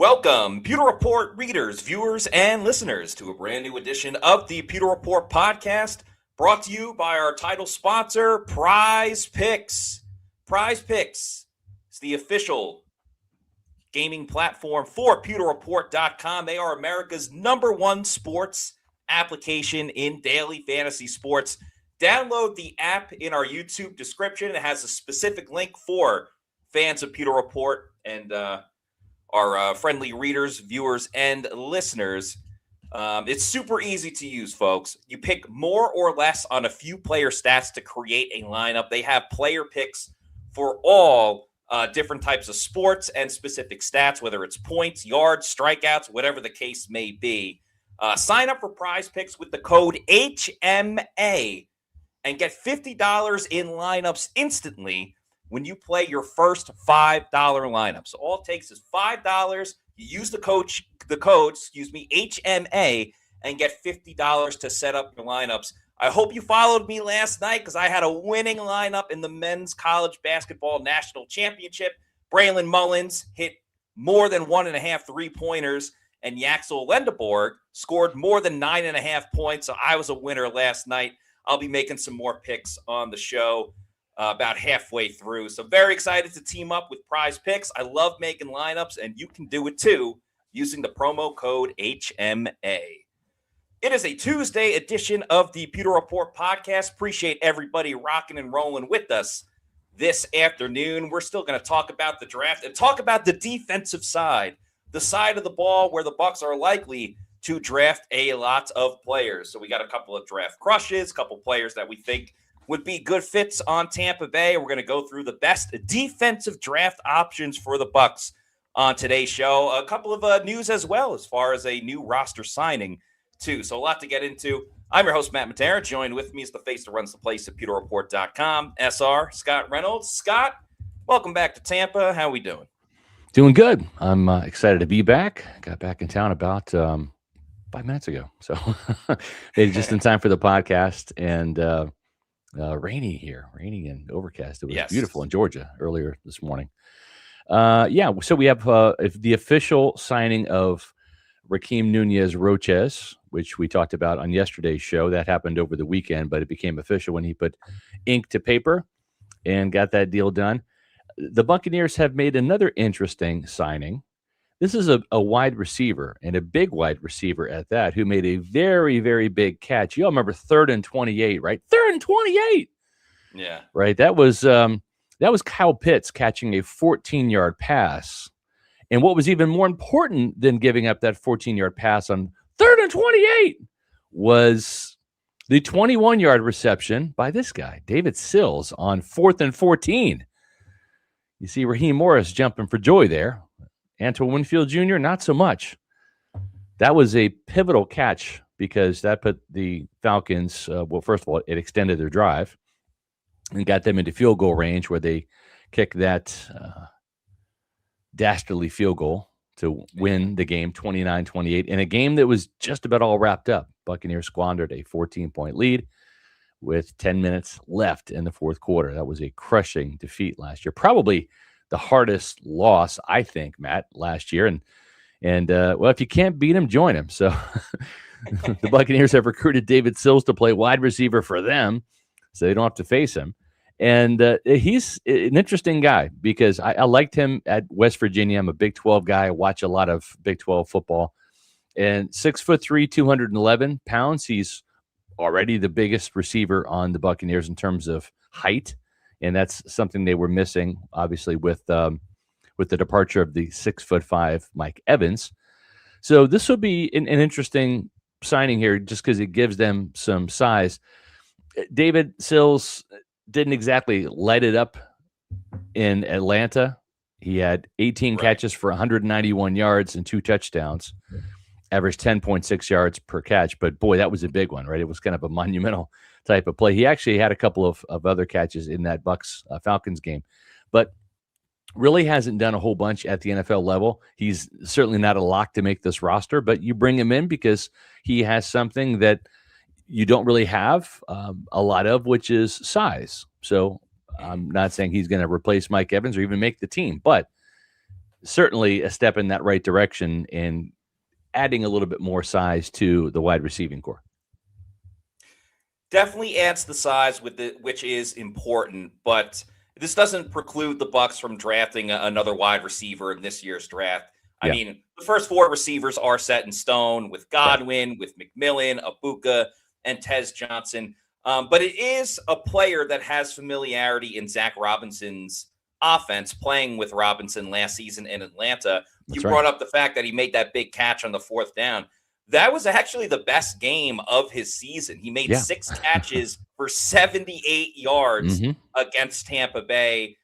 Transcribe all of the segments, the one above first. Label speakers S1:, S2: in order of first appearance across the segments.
S1: Welcome, Pewter Report readers, viewers, and listeners to a brand new edition of the Pewter Report podcast, brought to you by our title sponsor, PrizePicks. PrizePicks is the official gaming platform for PewterReport.com. They are America's #1 sports application in daily fantasy sports. Download the app in our YouTube description. It has a specific link for fans of Pewter Report and our friendly readers, viewers, and listeners. It's super easy to use, folks. You pick more or less on a few player stats to create a lineup. They have player picks for all different types of sports and specific stats, whether it's points, yards, strikeouts, whatever the case may be. Sign up for PrizePicks with the code HMA and get $50 in lineups instantly when you play your first $5 lineup. So all it takes is $5. You use the code, HMA, and get $50 to set up your lineups. I hope you followed me last night because I had a winning lineup in the men's college basketball national championship. Braylon Mullins hit more than 1.5 3-pointers, and Yaxel Lendeborg scored more than 9.5 points. So I was a winner last night. I'll be making some more picks on the show about halfway through. So very excited to team up with PrizePicks. I love making lineups, and you can do it too using the promo code HMA. It is a Tuesday edition of the Pewter Report podcast. Appreciate everybody rocking and rolling with us this afternoon. We're still going to talk about the draft and talk about the defensive side, the side of the ball where the Bucs are likely to draft a lot of players. So we got a couple of draft crushes, a couple players that we think would be good fits on Tampa Bay. We're going to go through the best defensive draft options for the Bucs on today's show. A couple of news as well as far as a new roster signing too. So a lot to get into. I'm your host, Matt Matera. Joined with me is the face that runs the place at PewterReport.com, SR, Scott Reynolds. Scott, welcome back to Tampa. How are we doing?
S2: Doing good. I'm excited to be back. Got back in town about 5 minutes ago. So made it just in time for the podcast. And rainy and overcast. It was beautiful in Georgia earlier this morning. So we have the official signing of Raheem Nunez-Roches, which we talked about on yesterday's show. That happened over the weekend, but it became official when he put ink to paper and got that deal done. The Buccaneers have made another interesting signing. This is a wide receiver, and a big wide receiver at that, who made a very, very big catch. You all remember 3rd and 28, right? 3rd and 28.
S1: Yeah.
S2: Right. That was Kyle Pitts catching a 14-yard pass. And what was even more important than giving up that 14-yard pass on 3rd and 28 was the 21-yard reception by this guy, David Sills, on 4th and 14. You see Raheem Morris jumping for joy there. Antoine Winfield Jr., not so much. That was a pivotal catch because that put the Falcons, first of all, it extended their drive and got them into field goal range where they kicked that dastardly field goal to win the game 29-28 in a game that was just about all wrapped up. Buccaneers squandered a 14-point lead with 10 minutes left in the fourth quarter. That was a crushing defeat last year. Probably the hardest loss, I think, Matt, last year. And if you can't beat him, join him. So the Buccaneers have recruited David Sills to play wide receiver for them so they don't have to face him. And he's an interesting guy because I liked him at West Virginia. I'm a Big 12 guy. I watch a lot of Big 12 football. And 6'3", 211 pounds. He's already the biggest receiver on the Buccaneers in terms of height. And that's something they were missing, obviously, with the departure of the 6'5" Mike Evans. So this will be an interesting signing here just because it gives them some size. David Sills didn't exactly light it up in Atlanta. He had 18 catches for 191 yards and 2 touchdowns, averaged 10.6 yards per catch. But, boy, that was a big one, right? It was kind of a monumental type of play. He actually had a couple of other catches in that Bucs Falcons game, but really hasn't done a whole bunch at the NFL level. He's certainly not a lock to make this roster, but you bring him in because he has something that you don't really have a lot of, which is size. So I'm not saying he's going to replace Mike Evans or even make the team, but certainly a step in that right direction and adding a little bit more size to the wide receiving core.
S1: Definitely adds the size with it, which is important, but this doesn't preclude the Bucs from drafting another wide receiver in this year's draft. I
S2: Yeah.
S1: mean, the first 4 receivers are set in stone with Godwin,
S2: Right.
S1: with McMillan, Abuka, and Tez Johnson. But it is a player that has familiarity in Zach Robinson's offense, playing with Robinson last season in Atlanta. You
S2: That's right.
S1: brought up the fact that he made that big catch on the 4th down. That was actually the best game of his season. He made
S2: Yeah.
S1: 6 catches for 78 yards
S2: Mhm.
S1: against Tampa Bay.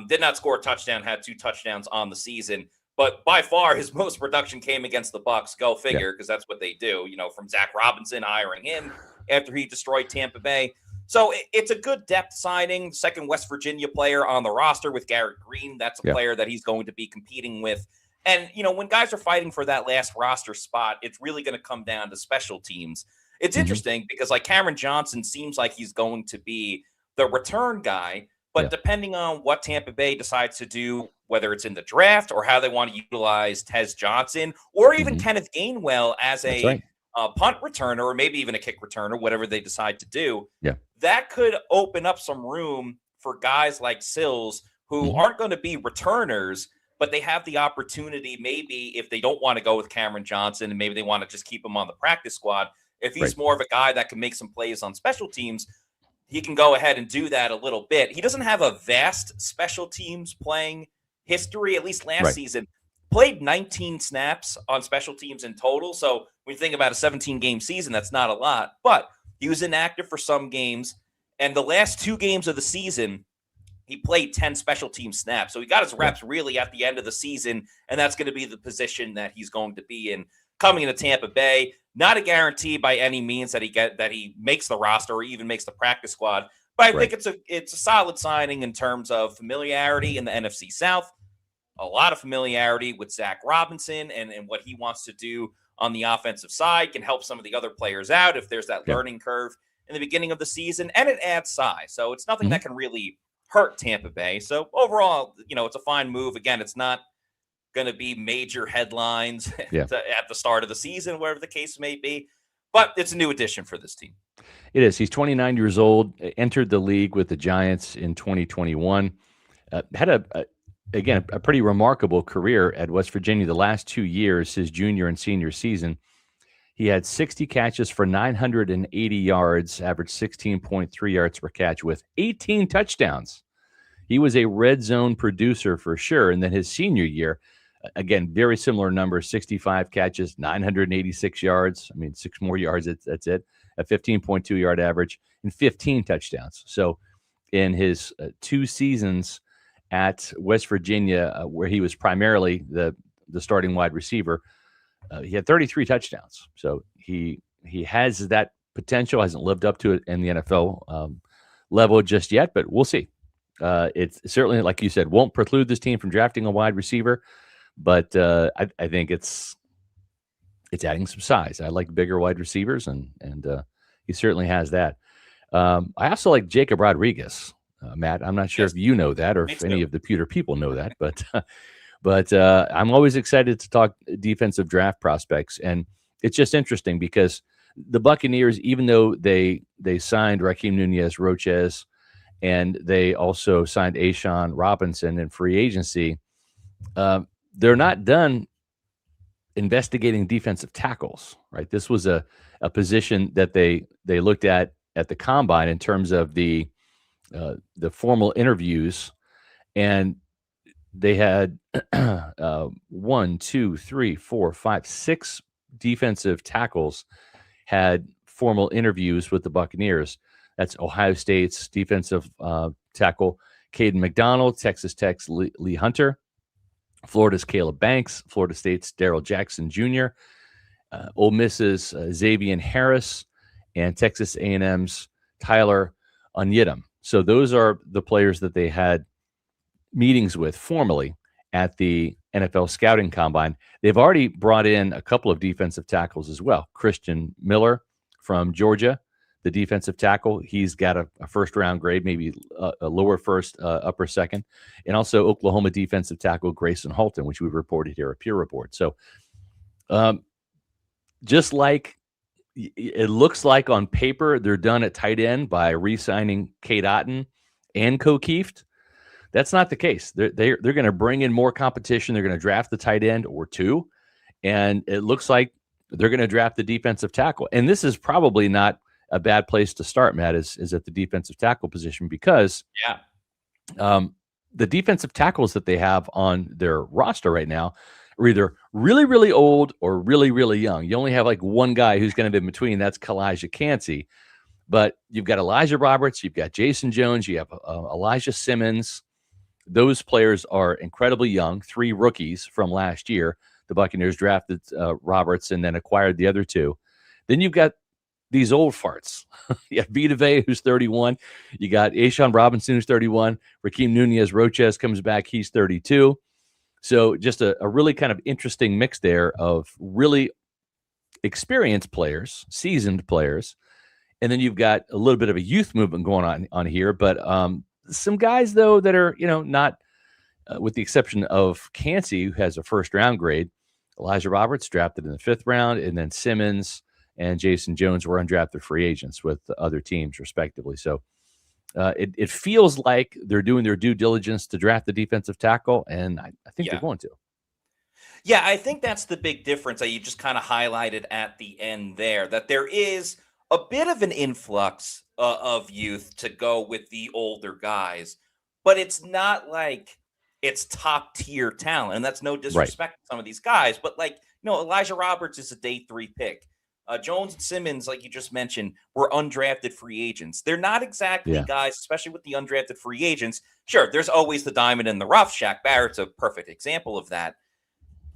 S1: Did not score a touchdown, had 2 touchdowns on the season. But by far, his most production came against the Bucs. Go figure, because that's what they do. From Zach Robinson hiring him after he destroyed Tampa Bay. So it's a good depth signing. Second West Virginia player on the roster with Garrett Green. That's a player that he's going to be competing with. And, when guys are fighting for that last roster spot, it's really going to come down to special teams. It's interesting because, like, Cameron Johnson seems like he's going to be the return guy. But depending on what Tampa Bay decides to do, whether it's in the draft or how they want to utilize Tez Johnson or even Kenneth Gainwell as a punt returner or maybe even a kick returner, whatever they decide to do, that could open up some room for guys like Sills who aren't going to be returners, but they have the opportunity, maybe if they don't want to go with Cameron Johnson and maybe they want to just keep him on the practice squad, if he's more of a guy that can make some plays on special teams, he can go ahead and do that a little bit. He doesn't have a vast special teams playing history, at least last season. Played 19 snaps on special teams in total. So when you think about a 17-game season, that's not a lot. But he was inactive for some games. And the last 2 games of the season, he played 10 special team snaps. So he got his reps really at the end of the season, and that's going to be the position that he's going to be in coming into Tampa Bay. Not a guarantee by any means that he makes the roster or even makes the practice squad, but I think it's a solid signing in terms of familiarity in the NFC South, a lot of familiarity with Zach Robinson and what he wants to do on the offensive side, can help some of the other players out if there's that learning curve in the beginning of the season, and it adds size. So it's nothing that can really hurt Tampa Bay. So overall, it's a fine move. Again, it's not going to be major headlines at the start of the season, whatever the case may be, but it's a new addition for this team.
S2: It is. He's 29 years old, entered the league with the Giants in 2021, had a pretty remarkable career at West Virginia. The last 2 years, his junior and senior season, he had 60 catches for 980 yards, averaged 16.3 yards per catch with 18 touchdowns. He was a red zone producer for sure. And then his senior year, again, very similar numbers, 65 catches, 986 yards. I mean, 6 more yards, that's it. A 15.2 yard average and 15 touchdowns. So in his 2 seasons at West Virginia, where he was primarily the starting wide receiver, he had 33 touchdowns. So he has that potential, hasn't lived up to it in the NFL level just yet, but we'll see. It's certainly, like you said, won't preclude this team from drafting a wide receiver, but I think it's adding some size. I like bigger wide receivers, and he certainly has that. I also like Jacob Rodriguez, Matt. I'm not sure if you know that or if any of the Pewter people know that, but I'm always excited to talk defensive draft prospects, and it's just interesting because the Buccaneers, even though they signed Raheem Nunez-Roches and they also signed A'Shawn Robinson in free agency, they're not done investigating defensive tackles, right? This was a position that they looked at the combine in terms of the formal interviews, and they had 1, 2, 3, 4, 5, 6 defensive tackles had formal interviews with the Buccaneers. That's Ohio State's defensive tackle Caden McDonald, Texas Tech's Lee Hunter, Florida's Caleb Banks, Florida State's Darrell Jackson Jr., Ole Miss's Xavier Harris, and Texas A&M's Tyler Onyedem. So those are the players that they had meetings with formally at the NFL Scouting Combine. They've already brought in a couple of defensive tackles as well. Christian Miller from Georgia, the defensive tackle. He's got a first-round grade, maybe a lower first, upper second. And also Oklahoma defensive tackle Grayson Halton, which we've reported here, a peer report. So just like it looks like on paper they're done at tight end by re-signing Kate Otten and Kokeeft. That's not the case. They're going to bring in more competition. They're going to draft the tight end or two, and it looks like they're going to draft the defensive tackle. And this is probably not a bad place to start, Matt, is at the defensive tackle position, because the defensive tackles that they have on their roster right now are either really, really old or really, really young. You only have like one guy who's going to be in between. That's Kalijah Cansey. But you've got Elijah Roberts, you've got Jason Jones, you have Elijah Simmons. Those players are incredibly young, 3 rookies from last year. The Buccaneers drafted Roberts and then acquired the other 2. Then you've got these old farts. You have Vita Vea, who's 31. You got Ashawn Robinson, who's 31. Raheem Nunez-Roches comes back. He's 32. So just a really kind of interesting mix there of really experienced players, seasoned players. And then you've got a little bit of a youth movement going on here. But some guys, though, that are, not, with the exception of Cansey, who has a first-round grade. Elijah Roberts drafted in the 5th round, and then Simmons and Jason Jones were undrafted free agents with the other teams, respectively. So it feels like they're doing their due diligence to draft the defensive tackle, and I think they're going to.
S1: Yeah, I think that's the big difference that you just kind of highlighted at the end there, that there is a bit of an influx of youth to go with the older guys, but it's not like it's top tier talent. And that's no disrespect to some of these guys, but Elijah Roberts is a day 3 pick. Jones and Simmons, like you just mentioned, were undrafted free agents. They're not exactly guys, especially with the undrafted free agents. Sure, there's always the diamond in the rough. Shaq Barrett's a perfect example of that.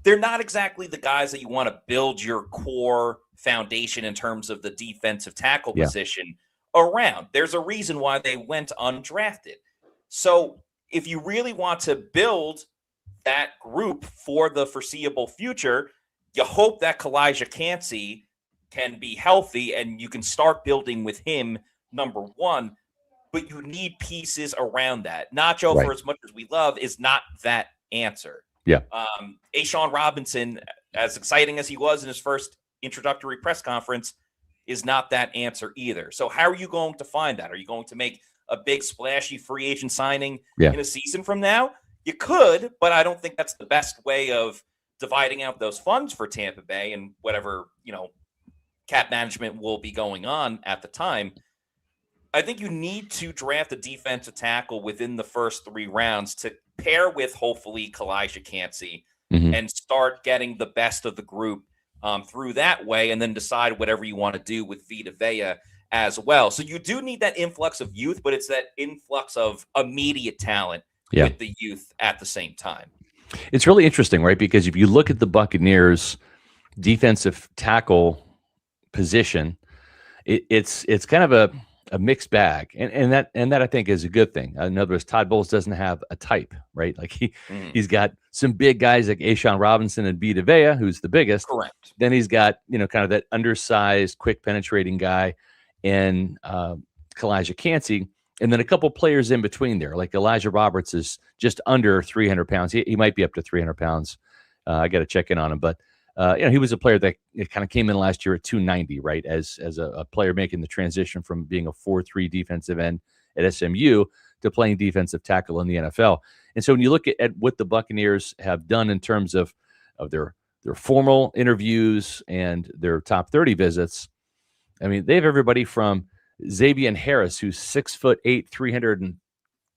S1: They're not exactly the guys that you want to build your core foundation in terms of the defensive tackle position around. There's a reason why they went undrafted. So if you really want to build that group for the foreseeable future, you hope that Kalijah Cansey can be healthy and you can start building with him, number one. But you need pieces around that. Nacho, for as much as we love, is not that answer.
S2: Yeah.
S1: Ashawn Robinson, as exciting as he was in his first introductory press conference, is not that answer either. So how are you going to find that? Are you going to make a big splashy free agent signing in a season from now? You could, but I don't think that's the best way of dividing out those funds for Tampa Bay and whatever, cap management will be going on at the time. I think you need to draft a defensive tackle within the first 3 rounds to pair with, hopefully, Kalijah Cansey and start getting the best of the group through that way, and then decide whatever you want to do with Vita Vea as well. So you do need that influx of youth, but it's that influx of immediate talent with the youth at the same time.
S2: It's really interesting, right? Because if you look at the Buccaneers' defensive tackle position, it's kind of a mixed bag, and that I think is a good thing. In other words, Todd Bowles doesn't have a type, right? Like he's got some big guys like Ashawn Robinson and Vita Vea, who's the biggest.
S1: Correct.
S2: Then he's got kind of that undersized, quick penetrating guy in Kalijah Cansey, and then a couple players in between there. Like Elijah Roberts is just under 300 pounds. He might be up to 300 pounds. I got to check in on him, but he was a player that kind of came in last year at 290, right? As a player making the transition from being a 4-3 defensive end at SMU to playing defensive tackle in the NFL. And so when you look at what the Buccaneers have done in terms of their formal interviews and their top 30 visits, I mean, they have everybody from Xavier Harris, who's 6'8", 300 and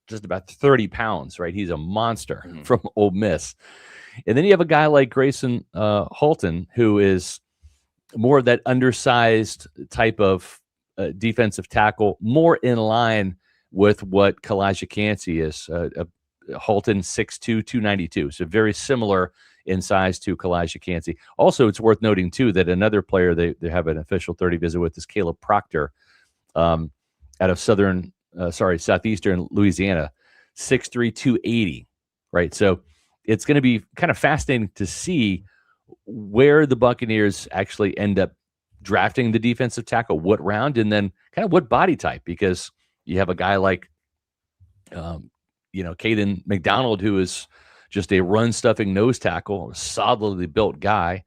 S2: just about 30 pounds, right? He's a monster from Ole Miss. And then you have a guy like Grayson Halton, who is more of that undersized type of defensive tackle, more in line with what Kalijah Cansey is. Halton, 6'2", 292. So very similar in size to Kalijah Cansey. Also, it's worth noting, too, that another player they have an official 30 visit with is Caleb Proctor out of southeastern Louisiana, 6'3", 280, right? So it's going to be kind of fascinating to see where the Buccaneers actually end up drafting the defensive tackle, what round, and then kind of what body type, because you have a guy like, Caden McDonald, who is just a run-stuffing nose tackle, a solidly built guy.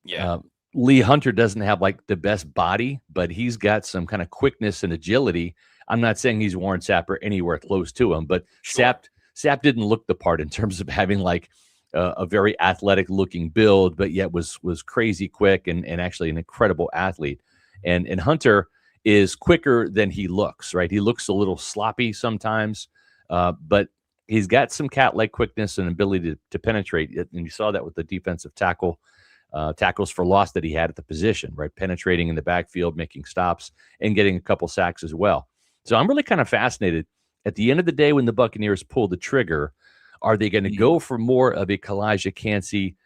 S1: Yeah.
S2: Lee Hunter doesn't have like the best body, but he's got some kind of quickness and agility. I'm not saying he's Warren Sapp or anywhere close to him, but
S1: Sure.
S2: Sapp didn't look the part in terms of having like a very athletic looking build, but yet was crazy quick and actually an incredible athlete. And Hunter is quicker than he looks, right? He looks a little sloppy sometimes, but he's got some cat-like quickness and ability to penetrate. And you saw that with the defensive tackles for loss that he had at the position, right? Penetrating in the backfield, making stops, and getting a couple sacks as well. So I'm really kind of fascinated. At the end of the day, when the Buccaneers pull the trigger, are they going to go for more of a Kalijah Kancey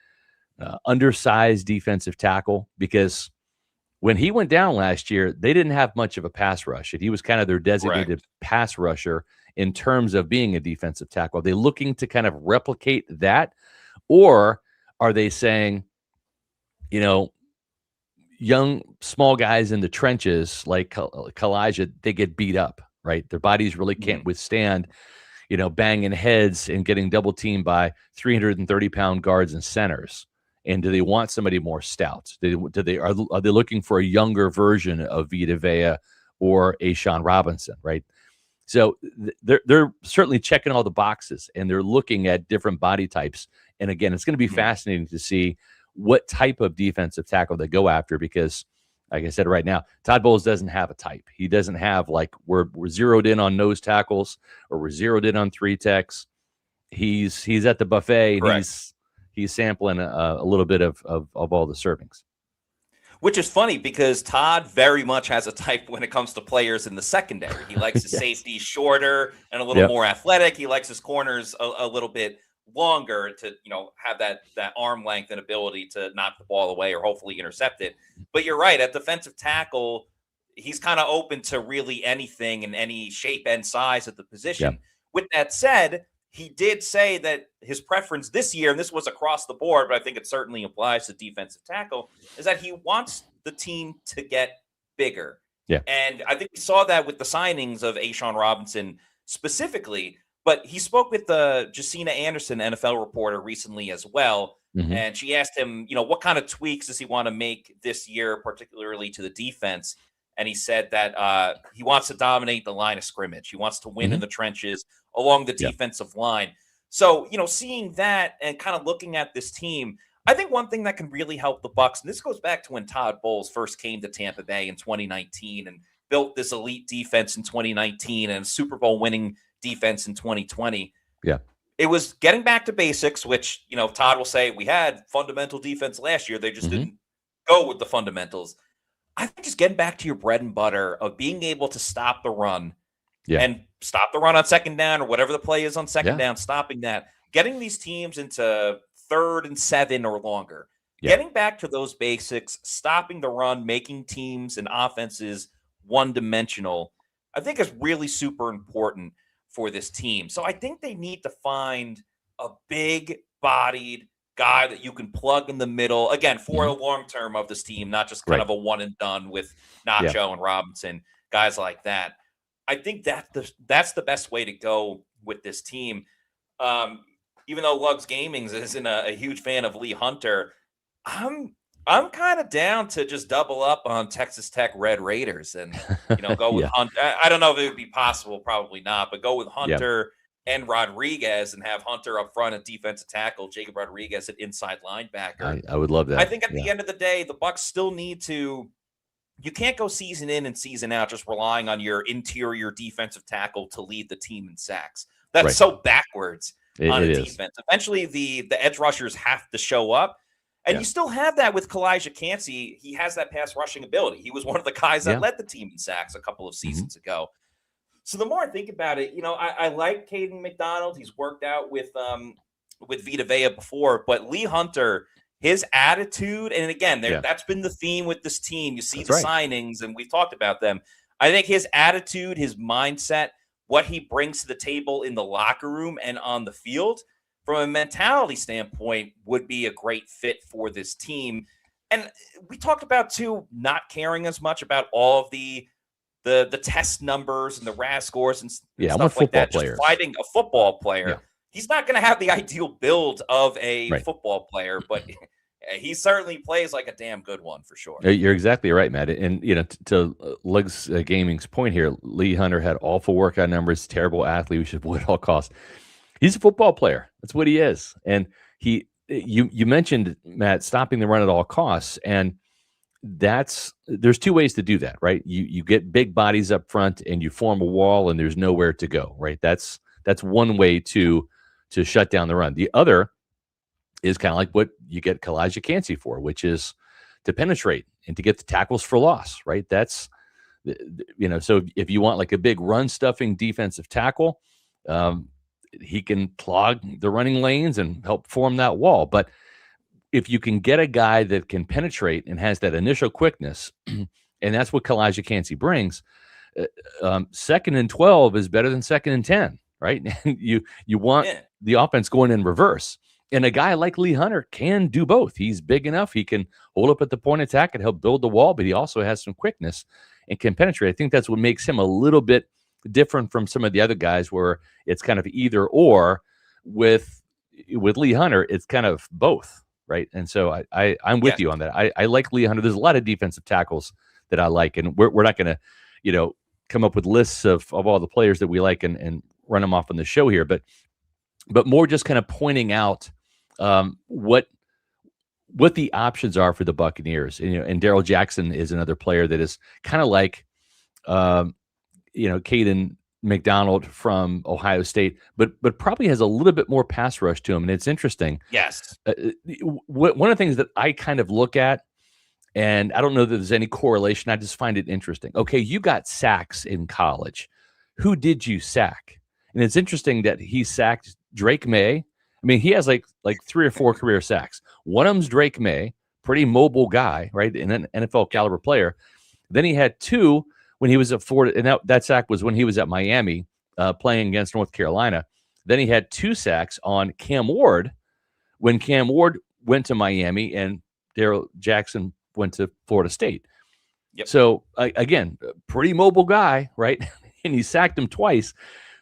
S2: undersized defensive tackle? Because when he went down last year, they didn't have much of a pass rush, and he was kind of their designated pass rusher in terms of being a defensive tackle. Are they looking to kind of replicate that, or are they saying, young, small guys in the trenches like Kalijah, they get beat up, right? Their bodies really can't withstand, banging heads and getting double teamed by 330-pound guards and centers. And do they want somebody more stout? Are they looking for a younger version of Vita Vea or Ashawn Robinson, right? So they're certainly checking all the boxes, and they're looking at different body types. And again, it's going to be fascinating to see what type of defensive tackle they go after, because like I said, right now, Todd Bowles doesn't have a type. He doesn't have like we're zeroed in on nose tackles or we're zeroed in on three techs. He's at the buffet and he's sampling a little bit of all the servings.
S1: Which is funny because Todd very much has a type when it comes to players in the secondary. He likes his safety shorter and a little more athletic. He likes his corners a little bit longer to have that arm length and ability to knock the ball away or hopefully intercept it. But you're right, at defensive tackle, he's kind of open to really anything in any shape and size at the position. With that said, he did say that his preference this year, and this was across the board, but I think it certainly applies to defensive tackle, is that he wants the team to get bigger. And I think we saw that with the signings of Ashawn Robinson specifically. But he spoke with Jacina Anderson, NFL reporter, recently as well. And she asked him, what kind of tweaks does he want to make this year, particularly to the defense? And he said that he wants to dominate the line of scrimmage. He wants to win in the trenches along the defensive line. So, seeing that and kind of looking at this team, I think one thing that can really help the Bucs, and this goes back to when Todd Bowles first came to Tampa Bay in 2019 and built this elite defense in 2019 and a Super Bowl winning defense in 2020. It was getting back to basics, which, Todd will say we had fundamental defense last year. They just didn't go with the fundamentals. I think just getting back to your bread and butter of being able to stop the run and stop the run on second down or whatever the play is on second down, stopping that, getting these teams into 3rd and 7 or longer, getting back to those basics, stopping the run, making teams and offenses one-dimensional, I think is really super important for this team. So I think they need to find a big-bodied guy that you can plug in the middle, again, for a long term of this team, not just kind of a one and done with Nacho and Robinson, guys like that. I think that's the best way to go with this team. Even though Lugs Gaming isn't a huge fan of Lee Hunter, I'm kind of down to just double up on Texas Tech Red Raiders and go with Hunter. I don't know if it would be possible, probably not, but go with Hunter and Rodriguez and have Hunter up front at defensive tackle, Jacob Rodriguez at inside linebacker.
S2: I would love that.
S1: I think at the end of the day, the Bucs still need to. You can't go season in and season out just relying on your interior defensive tackle to lead the team in sacks. That's so backwards on a defense. Eventually, the edge rushers have to show up. And you still have that with Kalijah Kancey. He has that pass rushing ability. He was one of the guys that led the team in sacks a couple of seasons ago. So the more I think about it, I like Caden McDonald. He's worked out with Vita Vea before, but Lee Hunter, his attitude, and again, that's been the theme with this team. You see signings, and we've talked about them. I think his attitude, his mindset, what he brings to the table in the locker room and on the field, from a mentality standpoint, would be a great fit for this team. And we talked about too not caring as much about all of the test numbers and the RAS scores and
S2: Yeah, I want
S1: stuff like
S2: football
S1: that.
S2: players.
S1: Just finding a football player.
S2: Yeah.
S1: He's not going to have the ideal build of a
S2: Right.
S1: football player, but he certainly plays like a damn good one for sure.
S2: You're exactly right, Matt. And to Lugs Gaming's point here, Lee Hunter had awful workout numbers, terrible athlete. We should avoid at all costs. He's a football player. That's what he is. And you mentioned, Matt, stopping the run at all costs, and there's two ways to do that, right? You get big bodies up front and you form a wall and there's nowhere to go, right? That's one way to shut down the run. The other is kind of like what you get Kalijah Kancey for, which is to penetrate and to get the tackles for loss, right? That's so if you want like a big run stuffing defensive tackle, he can clog the running lanes and help form that wall. But if you can get a guy that can penetrate and has that initial quickness, and that's what Kalijah Kancey brings, 2nd and 12 is better than 2nd and 10, right? you want the offense going in reverse. And a guy like Lee Hunter can do both. He's big enough. He can hold up at the point of attack and help build the wall, but he also has some quickness and can penetrate. I think that's what makes him a little bit different from some of the other guys where it's kind of either or. With Lee Hunter, it's kind of both. Right. And so I'm with you on that. I like Lee Hunter. There's a lot of defensive tackles that I like, and we're not going to, come up with lists of all the players that we like and run them off on the show here, but more just kind of pointing out what the options are for the Buccaneers. And Darrell Jackson is another player that is kind of like, Caden McDonald from Ohio State, but probably has a little bit more pass rush to him. And it's interesting.
S1: Yes.
S2: One of the things that I kind of look at, and I don't know that there's any correlation, I just find it interesting. Okay, you got sacks in college. Who did you sack? And it's interesting that he sacked Drake May. I mean, he has like 3 or 4 career sacks. One of them's Drake May, pretty mobile guy, right? An NFL caliber player. Then he had 2 when he was at Florida, and that sack was when he was at Miami playing against North Carolina. Then he had 2 sacks on Cam Ward when Cam Ward went to Miami and Darrell Jackson went to Florida State.
S1: Yep.
S2: So, again, pretty mobile guy, right? And he sacked him twice.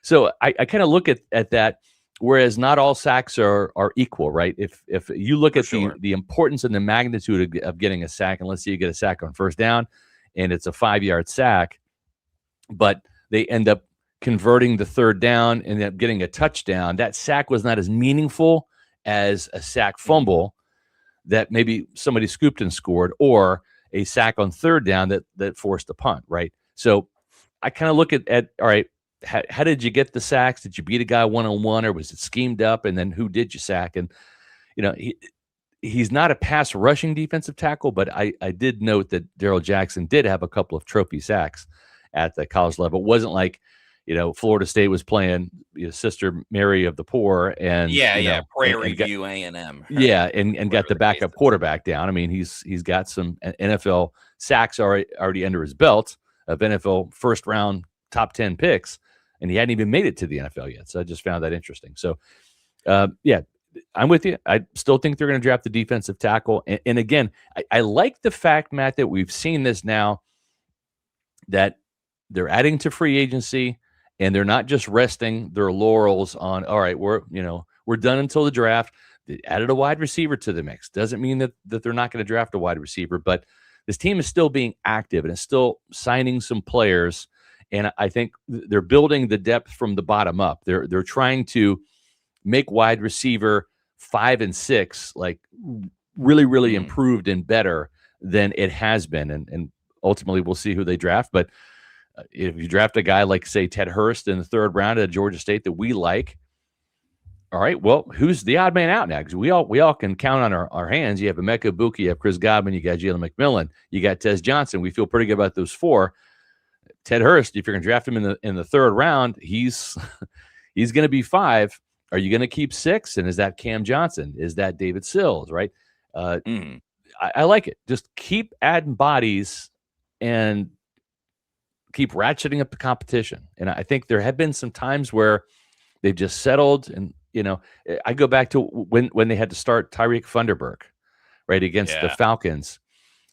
S2: So I kind of look at that, whereas not all sacks are equal, right? If you look at the importance and the magnitude of getting a sack, and let's say you get a sack on first down, and it's a 5-yard sack, but they end up converting the third down and end up getting a touchdown. That sack was not as meaningful as a sack fumble that maybe somebody scooped and scored, or a sack on third down that forced a punt, right? So I kind of look at all right, how did you get the sacks? Did you beat a guy one-on-one, or was it schemed up? And then who did you sack? And, he's not a pass rushing defensive tackle, but I did note that Darrell Jackson did have a couple of trophy sacks at the college level. It wasn't like, Florida State was playing Sister Mary of the Poor and
S1: Prairie View A&M.
S2: Yeah, and got the backup quarterback down. I mean, he's got some NFL sacks already under his belt of NFL first round top 10 picks, and he hadn't even made it to the NFL yet. So I just found that interesting. So, I'm with you. I still think they're going to draft the defensive tackle. And again, I like the fact, Matt, that we've seen this now, that they're adding to free agency and they're not just resting their laurels on, all right, we're done until the draft. They added a wide receiver to the mix. Doesn't mean that they're not going to draft a wide receiver, but this team is still being active and is still signing some players. And I think they're building the depth from the bottom up. They're trying to make wide receiver 5 and 6 like really improved and better than it has been. And ultimately we'll see who they draft. But if you draft a guy like, say, Ted Hurst in the 3rd round at Georgia State that we like, all right, well, who's the odd man out now? Because we all can count on our hands. You have Emeka Ibuka, you have Chris Godwin, you got Jalen McMillan, you got Tez Johnson. We feel pretty good about those 4. Ted Hurst, if you're going to draft him in the 3rd round, he's going to be 5. Are you going to keep 6? And is that Cam Johnson? Is that David Sills? Right? I like it. Just keep adding bodies and keep ratcheting up the competition. And I think there have been some times where they've just settled. And I go back to when they had to start Tyreek Funderburk, right, against the
S1: Yeah.
S2: Falcons.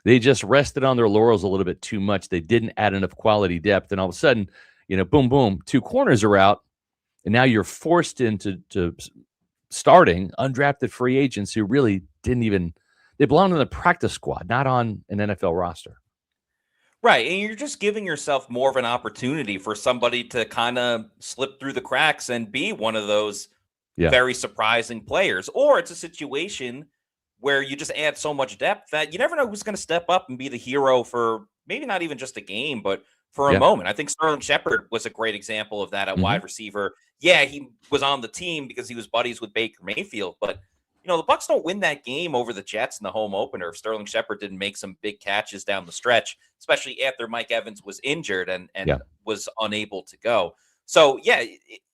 S2: They just rested on their laurels a little bit too much. They didn't add enough quality depth, and all of a sudden, boom, boom, 2 corners are out, and now you're forced into starting undrafted free agents who really didn't even they belong in the practice squad, not on an NFL roster.
S1: Right. And you're just giving yourself more of an opportunity for somebody to kind of slip through the cracks and be one of those
S2: Yeah,
S1: very surprising players. Or it's a situation where you just add so much depth that you never know who's going to step up and be the hero for maybe not even just a game, but for a
S2: yeah,
S1: moment. I think Sterling Shepard was a great example of that at
S2: mhm,
S1: wide receiver. Yeah, he was on the team because he was buddies with Baker Mayfield, but the Bucs don't win that game over the Jets in the home opener if Sterling Shepard didn't make some big catches down the stretch, especially after Mike Evans was injured and
S2: yeah,
S1: was unable to go. So yeah,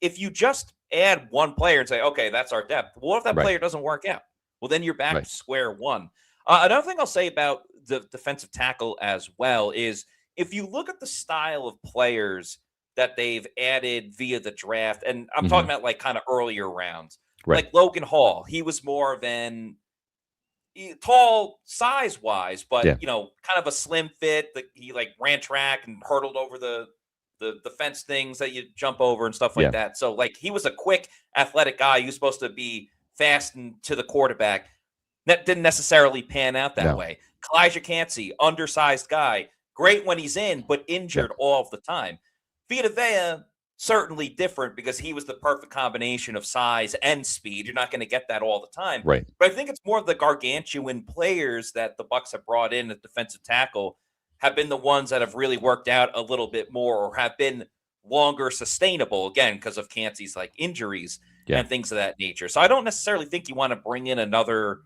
S1: if you just add one player and say, okay, that's our depth. Well, what if that
S2: right,
S1: player doesn't work out? Well, then you're back
S2: right,
S1: to square one. Another thing I'll say about the defensive tackle as well is if you look at the style of players that they've added via the draft, and I'm
S2: mhm,
S1: talking about like kind of earlier rounds,
S2: right,
S1: like Logan Hall, he was more of an tall size wise, but
S2: yeah,
S1: kind of a slim fit. That he like ran track and hurdled over the fence things that you jump over and stuff like
S2: yeah,
S1: that. So like he was a quick, athletic guy. He was supposed to be fast and to the quarterback. That didn't necessarily pan out that
S2: no,
S1: way. Kalijah Cansey, undersized guy, great when he's in, but
S2: yeah,
S1: injured all of the time. Vita Vea, certainly different because he was the perfect combination of size and speed. You're not going to get that all the time.
S2: right,
S1: But I think it's more of the gargantuan players that the Bucs have brought in at defensive tackle have been the ones that have really worked out a little bit more or have been longer sustainable, again, because of Cansey's like injuries
S2: yeah,
S1: and things of that nature. So I don't necessarily think you want to bring in another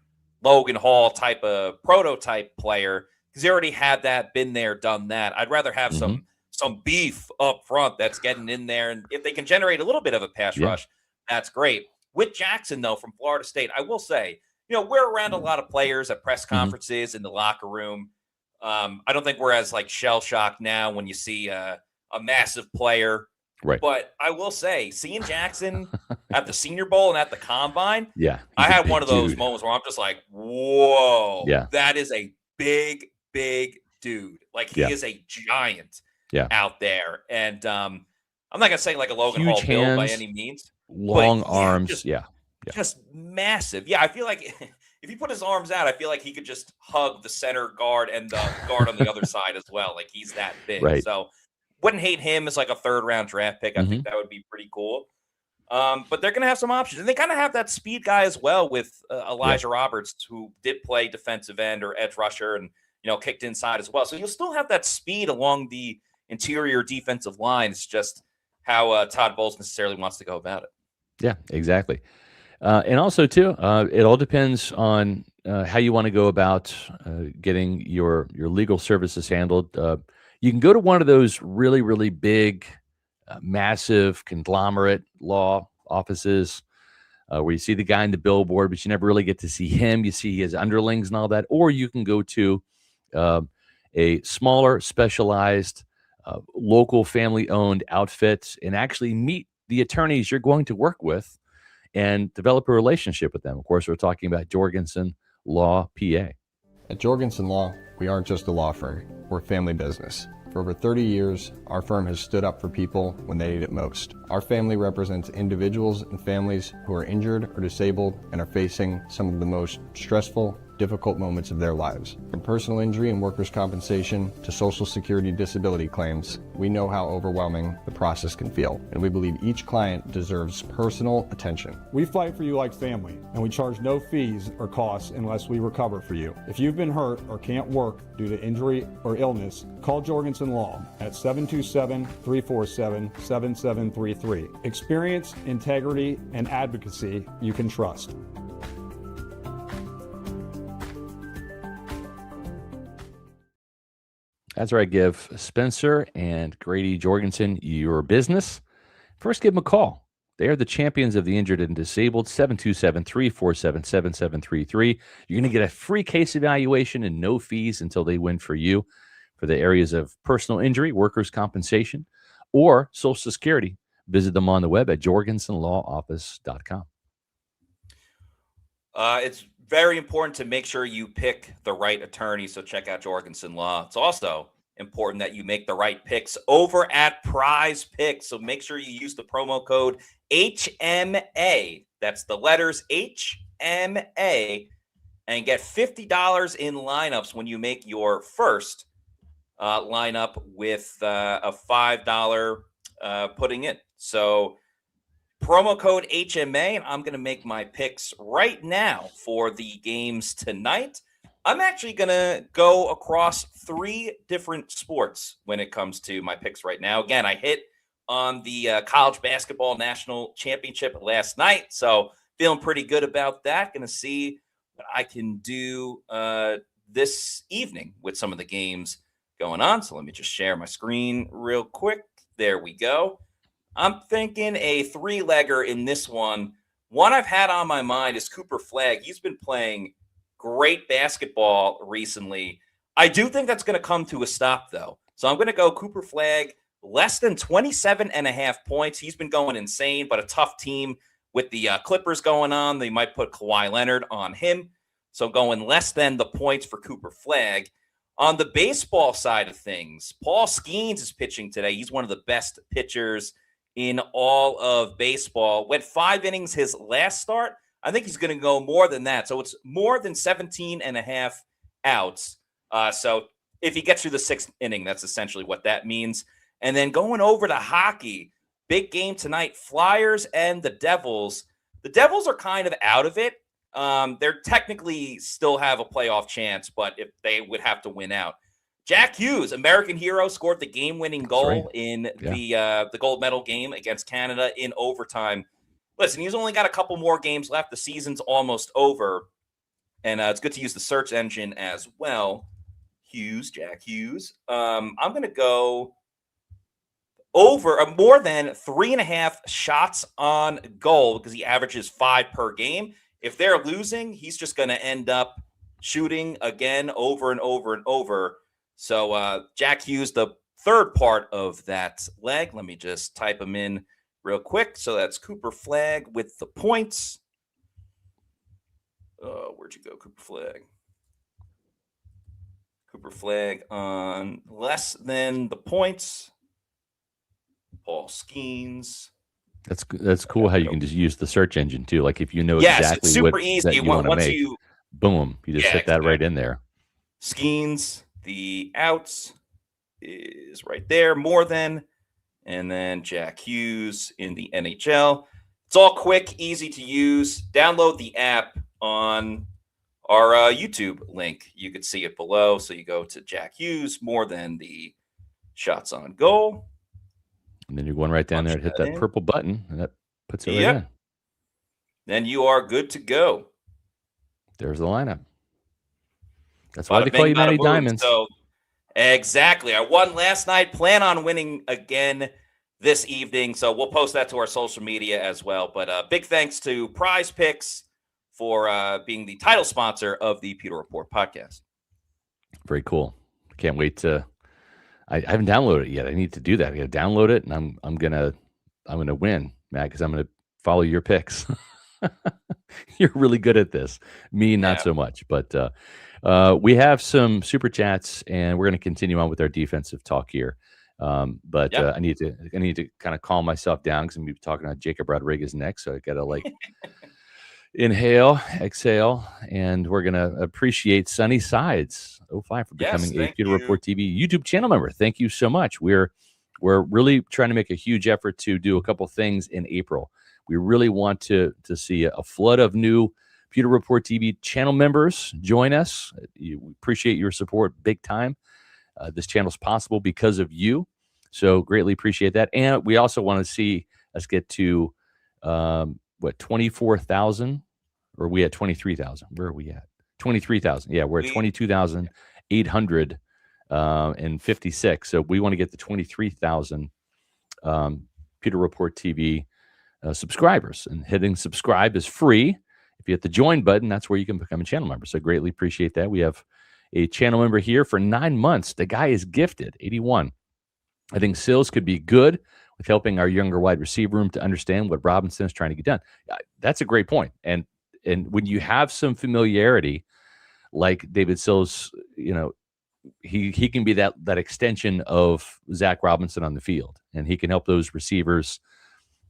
S1: Logan Hall type of prototype player because he already had that, been there, done that. I'd rather have
S2: mhm,
S1: some beef up front that's getting in there, and if they can generate a little bit of a pass
S2: yeah,
S1: rush, that's great. With Jackson though from Florida State, I will say, we're around a lot of players at press
S2: mhm,
S1: conferences in the locker room. I don't think we're as like shell shocked now when you see a massive player,
S2: right,
S1: but I will say, seeing Jackson at the Senior Bowl and at the Combine,
S2: yeah,
S1: I
S2: he's a
S1: had one
S2: big
S1: of those
S2: dude.
S1: moments where I'm just like, whoa,
S2: Yeah,
S1: that is a big, big dude. Like he
S2: yeah,
S1: is a giant
S2: yeah,
S1: out there. And I'm not gonna say like a Logan
S2: huge
S1: Hall build by
S2: hands,
S1: any means, but
S2: long
S1: yeah,
S2: arms, yeah, yeah,
S1: just massive. Yeah, I feel like if he put his arms out, I feel like he could just hug the center guard and the guard on the other side as well. Like he's that big.
S2: right,
S1: So wouldn't hate him as like a third round draft pick. I think
S2: mhm,
S1: that would be pretty cool. But they're going to have some options. And they kind of have that speed guy as well with
S2: yeah,
S1: Elijah Roberts, who did play defensive end or edge rusher and, kicked inside as well. So you'll still have that speed along the interior defensive line. It's just how Todd Bowles necessarily wants to go about it.
S2: yeah, exactly. And also too, it all depends on how you want to go about getting your legal services handled. You can go to one of those really, really big, massive conglomerate law offices where you see the guy in the billboard, but you never really get to see him. You see his underlings and all that. Or you can go to uh, a smaller, specialized, local family-owned outfit and actually meet the attorneys you're going to work with and develop a relationship with them. Of course, we're talking about Jorgensen Law P.A.
S3: At Jorgensen Law, we aren't just a law firm, we're a family business. For over 30 years, our firm has stood up for people when they need it most. Our family represents individuals and families who are injured or disabled and are facing some of the most stressful, difficult moments of their lives. From personal injury and workers' compensation to Social Security disability claims, we know how overwhelming the process can feel, and we believe each client deserves personal attention.
S4: We fight for you like family, and we charge no fees or costs unless we recover for you. If you've been hurt or can't work due to injury or illness, call Jorgensen Law at 727-347-7733. Experience, integrity, and advocacy you can trust.
S2: That's where I give Spencer and Grady Jorgensen your business. First, give them a call. They are the champions of the injured and disabled, 727-347-7733. You're going to get a free case evaluation and no fees until they win for you for the areas of personal injury, workers' compensation, or Social Security. Visit them on the web at jorgensenlawoffice.com.
S1: It's very important to make sure you pick the right attorney. So check out Jorgensen Law. It's also important that you make the right picks over at PrizePicks. So make sure you use the promo code HMA. That's the letters HMA, and get $50 in lineups when you make your first lineup with a $5 putting in. So promo code HMA, and I'm going to make my picks right now for the games tonight. I'm actually going to go across 3 different sports when it comes to my picks right now. Again, I hit on the college basketball national championship last night, so feeling pretty good about that. Going to see what I can do this evening with some of the games going on. So let me just share my screen real quick. There we go. I'm thinking a 3-legger in this one. One I've had on my mind is Cooper Flagg. He's been playing great basketball recently. I do think that's going to come to a stop, though. So I'm going to go Cooper Flagg, less than 27.5 points. He's been going insane, but a tough team with the Clippers going on. They might put Kawhi Leonard on him. So going less than the points for Cooper Flagg. On the baseball side of things, Paul Skeens is pitching today. He's one of the best pitchers in all of baseball. Went 5 innings his last start. I think he's going to go more than that. So it's more than 17.5 outs. So if he gets through the 6th inning, that's essentially what that means. And then going over to hockey, big game tonight, Flyers and the Devils. The Devils are kind of out of it. They're technically still have a playoff chance, but if they would have to win out. Jack Hughes, American hero, scored the game-winning goal in the gold medal game against Canada in overtime. Listen, he's only got a couple more games left. The season's almost over, and it's good to use the search engine as well. Jack Hughes. I'm going to go over more than 3.5 shots on goal because he averages 5 per game. If they're losing, he's just going to end up shooting again over and over and over. So Jack Hughes, the third part of that leg. Let me just type him in real quick. So that's Cooper Flagg with the points. Where'd you go, Cooper Flagg? Cooper Flagg on less than the points. Paul Skeens.
S2: That's cool how you can just use the search engine too. Like if you know exactly
S1: it's super
S2: what
S1: easy.
S2: that you want to make, boom, you just hit that right in there.
S1: Skeens, the outs is right there, more than, and then Jack Hughes in the NHL. It's all quick, easy to use. Download the app on our YouTube link. You could see it below. So you go to Jack Hughes, more than the shots on goal.
S2: And then you're going right down there and hit that purple button, and that puts it right in.
S1: Then you are good to go.
S2: There's the lineup. That's why they call you Matty Diamonds.
S1: So, exactly. I won last night. Plan on winning again this evening. So we'll post that to our social media as well. But big thanks to PrizePicks for being the title sponsor of the Pewter Report podcast.
S2: Very cool. Can't wait to. I haven't downloaded it yet. I need to do that. I got to download it, and I'm gonna win, Matt, because I'm gonna follow your picks. You're really good at this. Me, not so much. But we have some super chats, and we're gonna continue on with our defensive talk here. But I need to kind of calm myself down because I'm gonna be talking about Jacob Rodriguez next. So I gotta inhale, exhale, and we're gonna appreciate Sunny Sides 05 for becoming a Pewter Report TV YouTube channel member. Thank you so much. We're really trying to make a huge effort to do a couple things in April. We really want to see a flood of new Pewter Report TV channel members join us. We appreciate your support big time. This channel is possible because of you, so greatly appreciate that. And we also want to see us get to 24,000, or are we at 23,000? Where are we at? 23,000. Yeah, we're at 22,856. So we want to get to 23,000 Pewter Report TV subscribers. And hitting subscribe is free. If you hit the join button, that's where you can become a channel member. So greatly appreciate that. We have a channel member here for 9 months. The guy is gifted, 81. I think Sills could be good with helping our younger wide receiver room to understand what Robinson is trying to get done. That's a great point. And when you have some familiarity, like David Sills, he can be that extension of Zach Robinson on the field, and he can help those receivers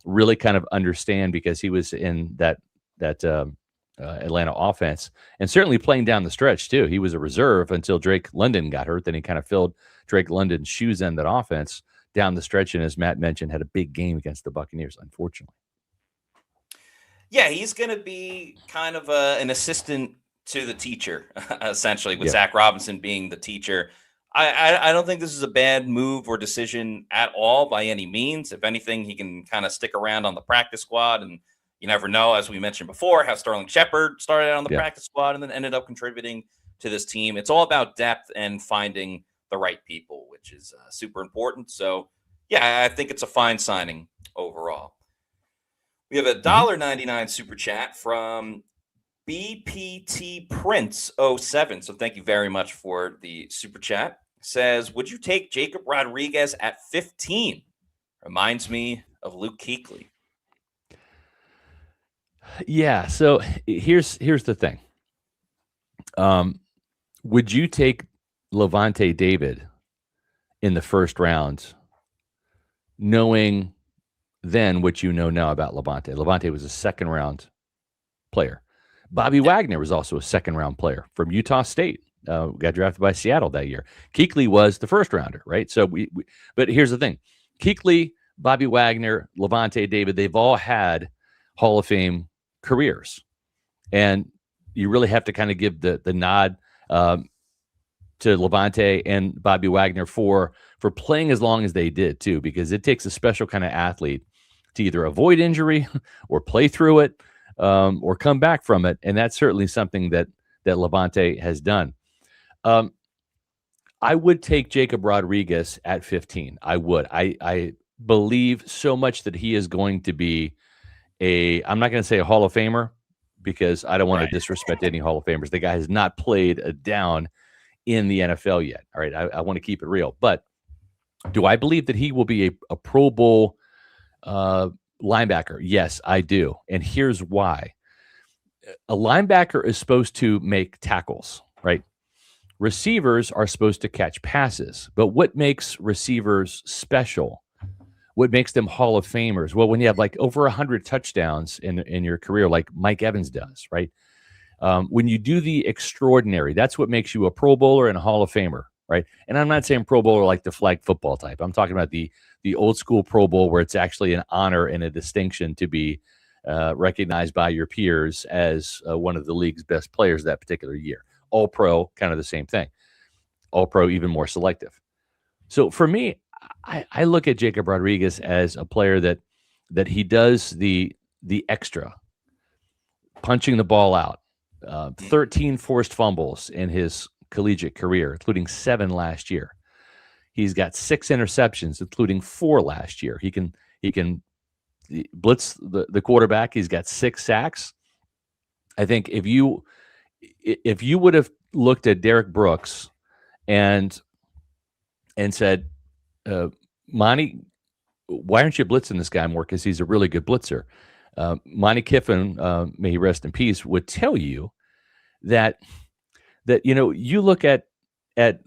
S2: really kind of understand, because he was in that Atlanta offense, and certainly playing down the stretch too. He was a reserve until Drake London got hurt. Then he kind of filled Drake London's shoes in that offense down the stretch, and as Matt mentioned, had a big game against the Buccaneers, unfortunately.
S1: Yeah, he's going to be kind of an assistant to the teacher, essentially, with Zach Robinson being the teacher. I don't think this is a bad move or decision at all by any means. If anything, he can kind of stick around on the practice squad, and you never know, as we mentioned before, how Sterling Shepard started out on the practice squad and then ended up contributing to this team. It's all about depth and finding the right people, which is super important. So, yeah, I think it's a fine signing overall. We have a $1.99 super chat from BPT Prince 07. So thank you very much for the super chat. Says, would you take Jacob Rodriguez at 15? Reminds me of Luke Kuechly.
S2: Yeah. So here's the thing. Would you take Levante David in the first round, knowing then what you know now about Levante? Levante was a second round player. Bobby Wagner was also a second round player from Utah State. Got drafted by Seattle that year. Kuechly was the first rounder, right? So but here's the thing. Kuechly, Bobby Wagner, Levante David, they've all had Hall of Fame careers. And you really have to kind of give the nod to Levante and Bobby Wagner for playing as long as they did too, because it takes a special kind of athlete to either avoid injury or play through it, or come back from it. And that's certainly something that Levante has done. I would take Jacob Rodriguez at 15. I would. I believe so much that he is going to be I'm not going to say a Hall of Famer, because I don't want to disrespect any Hall of Famers. The guy has not played a down in the NFL yet. All right. I want to keep it real. But do I believe that he will be a Pro Bowl linebacker? Yes, I do. And here's why. A linebacker is supposed to make tackles, right? Receivers are supposed to catch passes. But what makes receivers special? What makes them Hall of Famers? Well, when you have like over 100 touchdowns in your career, like Mike Evans does, right? When you do the extraordinary, that's what makes you a Pro Bowler and a Hall of Famer, right? And I'm not saying Pro Bowler like the flag football type. I'm talking about the old school Pro Bowl, where it's actually an honor and a distinction to be recognized by your peers as one of the league's best players that particular year. All Pro, kind of the same thing. All Pro, even more selective. So for me, I look at Jacob Rodriguez as a player that he does the extra, punching the ball out. 13 forced fumbles in his collegiate career, including 7 last year. He's got 6 interceptions, including 4 last year. He can blitz the quarterback. He's got 6 sacks. I think if you would have looked at Derek Brooks and said, Monty, why aren't you blitzing this guy more? Because he's a really good blitzer. Monty Kiffin, may he rest in peace, would tell you that you look at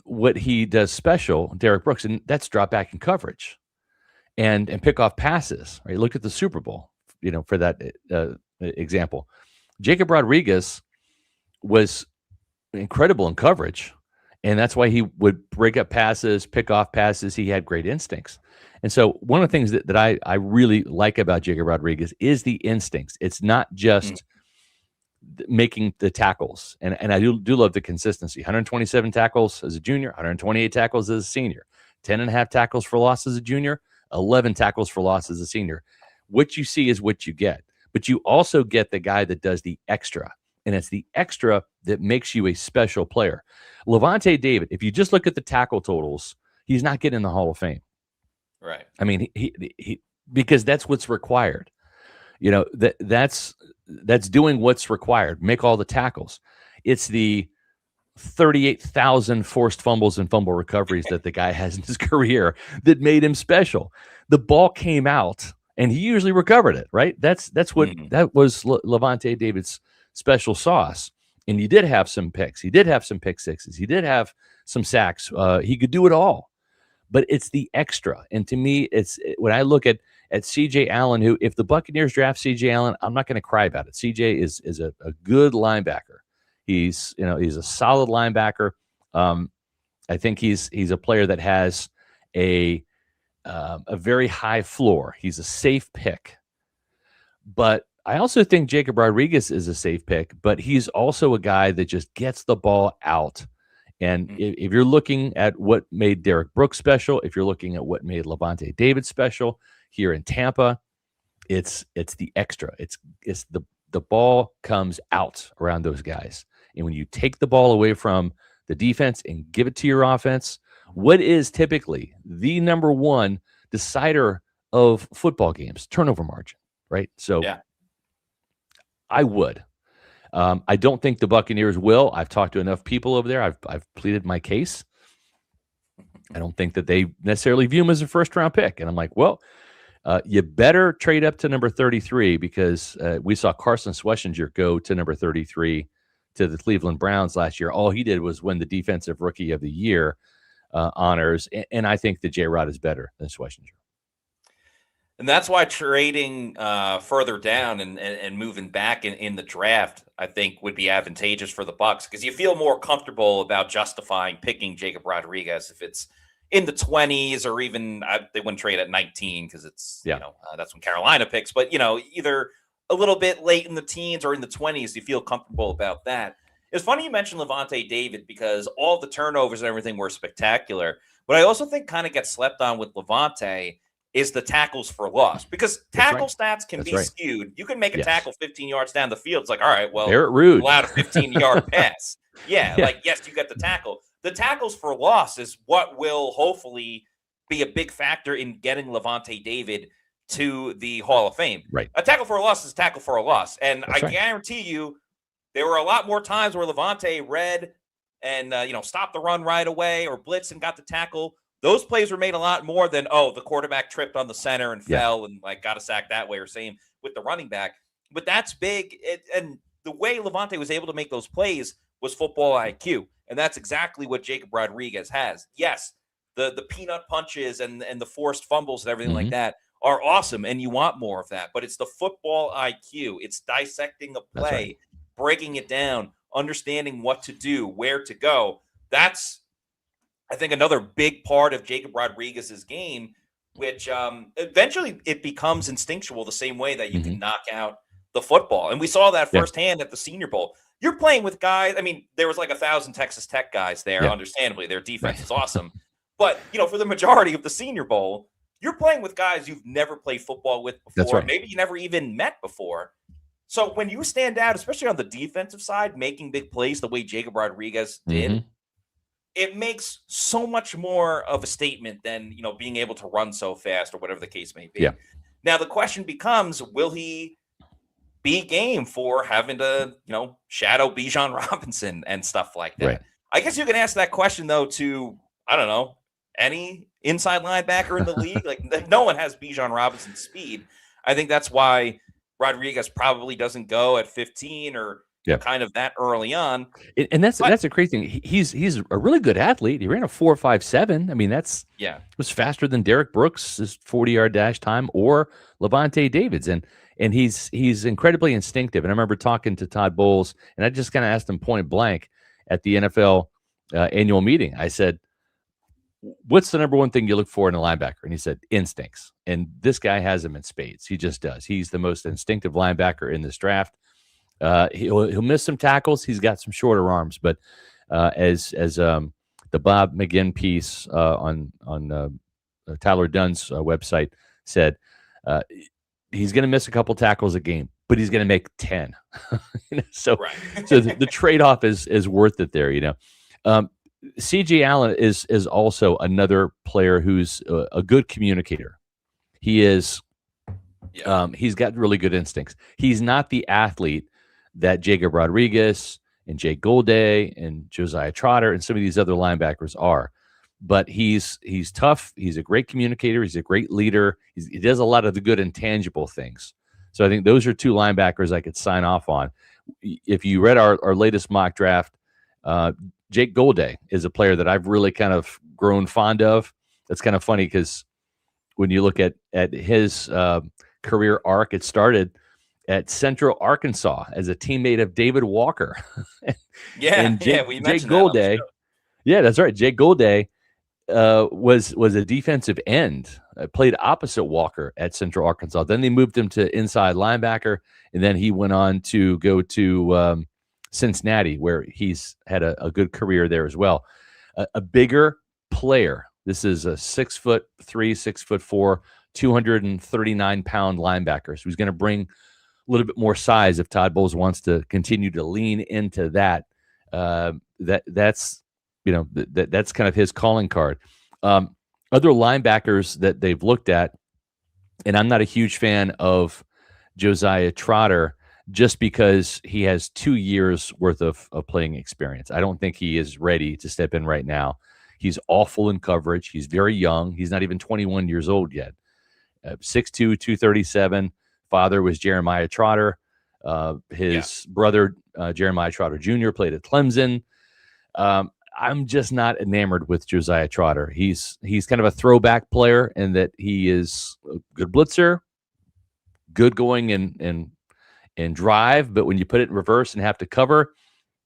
S2: what he does special, Derek Brooks, and that's drop back in coverage and pick off passes. Right? Look at the Super Bowl, for that example. Jacob Rodriguez was incredible in coverage, and that's why he would break up passes, pick off passes. He had great instincts. And so one of the things that I really like about Jacob Rodriguez is the instincts. It's not just making the tackles. And I do love the consistency. 127 tackles as a junior, 128 tackles as a senior, 10.5 tackles for loss as a junior, 11 tackles for loss as a senior. What you see is what you get. But you also get the guy that does the extra. And it's the extra that makes you a special player. Levante David, if you just look at the tackle totals, he's not getting in the Hall of Fame.
S1: Right.
S2: I mean, he because that's what's required. That's doing what's required. Make all the tackles. It's the 38,000 forced fumbles and fumble recoveries that the guy has in his career that made him special. The ball came out and he usually recovered it, right? That was Levante David's special sauce. And he did have some picks. He did have some pick sixes. He did have some sacks. He could do it all. But it's the extra. And to me, it's when I look at C.J. Allen, who if the Buccaneers draft C.J. Allen, I'm not going to cry about it. C.J. is a good linebacker. He's a solid linebacker. I think he's a player that has a very high floor. He's a safe pick. But I also think Jacob Rodriguez is a safe pick, but he's also a guy that just gets the ball out. And if you're looking at what made Derek Brooks special, if you're looking at what made Lavonte David special here in Tampa, it's the extra. It's the ball comes out around those guys. And when you take the ball away from the defense and give it to your offense, what is typically the number one decider of football games? Turnover margin, right? So yeah. I would. I don't think the Buccaneers will. I've talked to enough people over there. I've pleaded my case. I don't think that they necessarily view him as a first-round pick. And I'm like, well, you better trade up to number 33 because we saw Carson Schlesinger go to number 33 to the Cleveland Browns last year. All he did was win the Defensive Rookie of the Year honors. And I think that J-Rod is better than Schlesinger.
S1: And that's why trading further down and moving back in the draft, I think, would be advantageous for the Bucs because you feel more comfortable about justifying picking Jacob Rodriguez if it's in the 20s or even they wouldn't trade at 19 because it's that's when Carolina picks. But either a little bit late in the teens or in the 20s, you feel comfortable about that. It's funny you mentioned Lavonte David because all the turnovers and everything were spectacular. But I also think kind of gets slept on with Lavonte is the tackles for loss because tackle stats can be skewed. You can make a tackle 15 yards down the field. It's like, all right, well,
S2: Rude
S1: allowed a 15-yard pass. Yeah, yes, you get the tackle. The tackles for loss is what will hopefully be a big factor in getting Lavonte David to the Hall of Fame.
S2: Right.
S1: A tackle for a loss is a tackle for a loss. And I guarantee you there were a lot more times where Lavonte read and, stopped the run right away or blitz and got the tackle. Those plays were made a lot more than, the quarterback tripped on the center and fell and got a sack that way, or same with the running back. But that's big. And the way Lavonte was able to make those plays was football IQ. And that's exactly what Jacob Rodriguez has. Yes, the peanut punches and the forced fumbles and everything like that are awesome. And you want more of that. But it's the football IQ. It's dissecting the play, breaking it down, understanding what to do, where to go. That's, I think, another big part of Jacob Rodriguez's game, which eventually it becomes instinctual the same way that you can knock out the football. And we saw that firsthand at the Senior Bowl. You're playing with guys. I mean, there was like 1,000 Texas Tech guys there, understandably. Their defense is awesome. But, for the majority of the Senior Bowl, you're playing with guys you've never played football with before. Maybe you never even met before. So when you stand out, especially on the defensive side, making big plays the way Jacob Rodriguez did, it makes so much more of a statement than, being able to run so fast or whatever the case may be.
S2: Yeah.
S1: Now, the question becomes, will he be game for having to, shadow Bijan Robinson and stuff like that? Right. I guess you can ask that question, though, to, I don't know, any inside linebacker in the league. Like, no one has Bijan Robinson's speed. I think that's why Rodriguez probably doesn't go at 15 or kind of that early on.
S2: And that's a crazy thing. He's a really good athlete. He ran a 4.57. I mean, was faster than Derek Brooks' 40-yard dash time or Lavonte David's. And he's incredibly instinctive. And I remember talking to Todd Bowles, and I just kind of asked him point blank at the NFL annual meeting. I said, what's the number one thing you look for in a linebacker? And he said, instincts. And this guy has them in spades. He just does. He's the most instinctive linebacker in this draft. He'll miss some tackles. He's got some shorter arms, but as the Bob McGinn piece on Tyler Dunn's website said, he's going to miss a couple tackles a game, but he's going to make 10. So the trade-off is worth it there. C.J. Allen is also another player who's a good communicator. He is. He's got really good instincts. He's not the athlete that Jacob Rodriguez and Jay Golday and Josiah Trotter and some of these other linebackers are. But he's tough. He's a great communicator. He's a great leader. He does a lot of the good intangible things. So I think those are two linebackers I could sign off on. if you read our latest mock draft, Jake Golday is a player that I've really kind of grown fond of. It's kind of funny because when you look at his career arc, it started at Central Arkansas as a teammate of David Walker.
S1: Yeah, we
S2: Jake
S1: mentioned
S2: Golday.
S1: that on the show.
S2: Yeah, that's right. Jake Golday was a defensive end, played opposite Walker at Central Arkansas. Then they moved him to inside linebacker, and then he went on to go to Cincinnati, where he's had a good career there as well. A bigger player. This is a 6'3", 6'4", 239-pound linebacker. So he's going to bring a little bit more size if Todd Bowles wants to continue to lean into that. That's kind of his calling card. Other linebackers that they've looked at, and I'm not a huge fan of Josiah Trotter just because he has 2 years worth of playing experience. I don't think he is ready to step in right now. He's awful in coverage. He's very young. He's not even 21 years old yet. 6'2", 237. Father was Jeremiah Trotter. His brother, Jeremiah Trotter Jr., played at Clemson. I'm just not enamored with Josiah Trotter. He's kind of a throwback player in that he is a good blitzer, good going in drive, but when you put it in reverse and have to cover,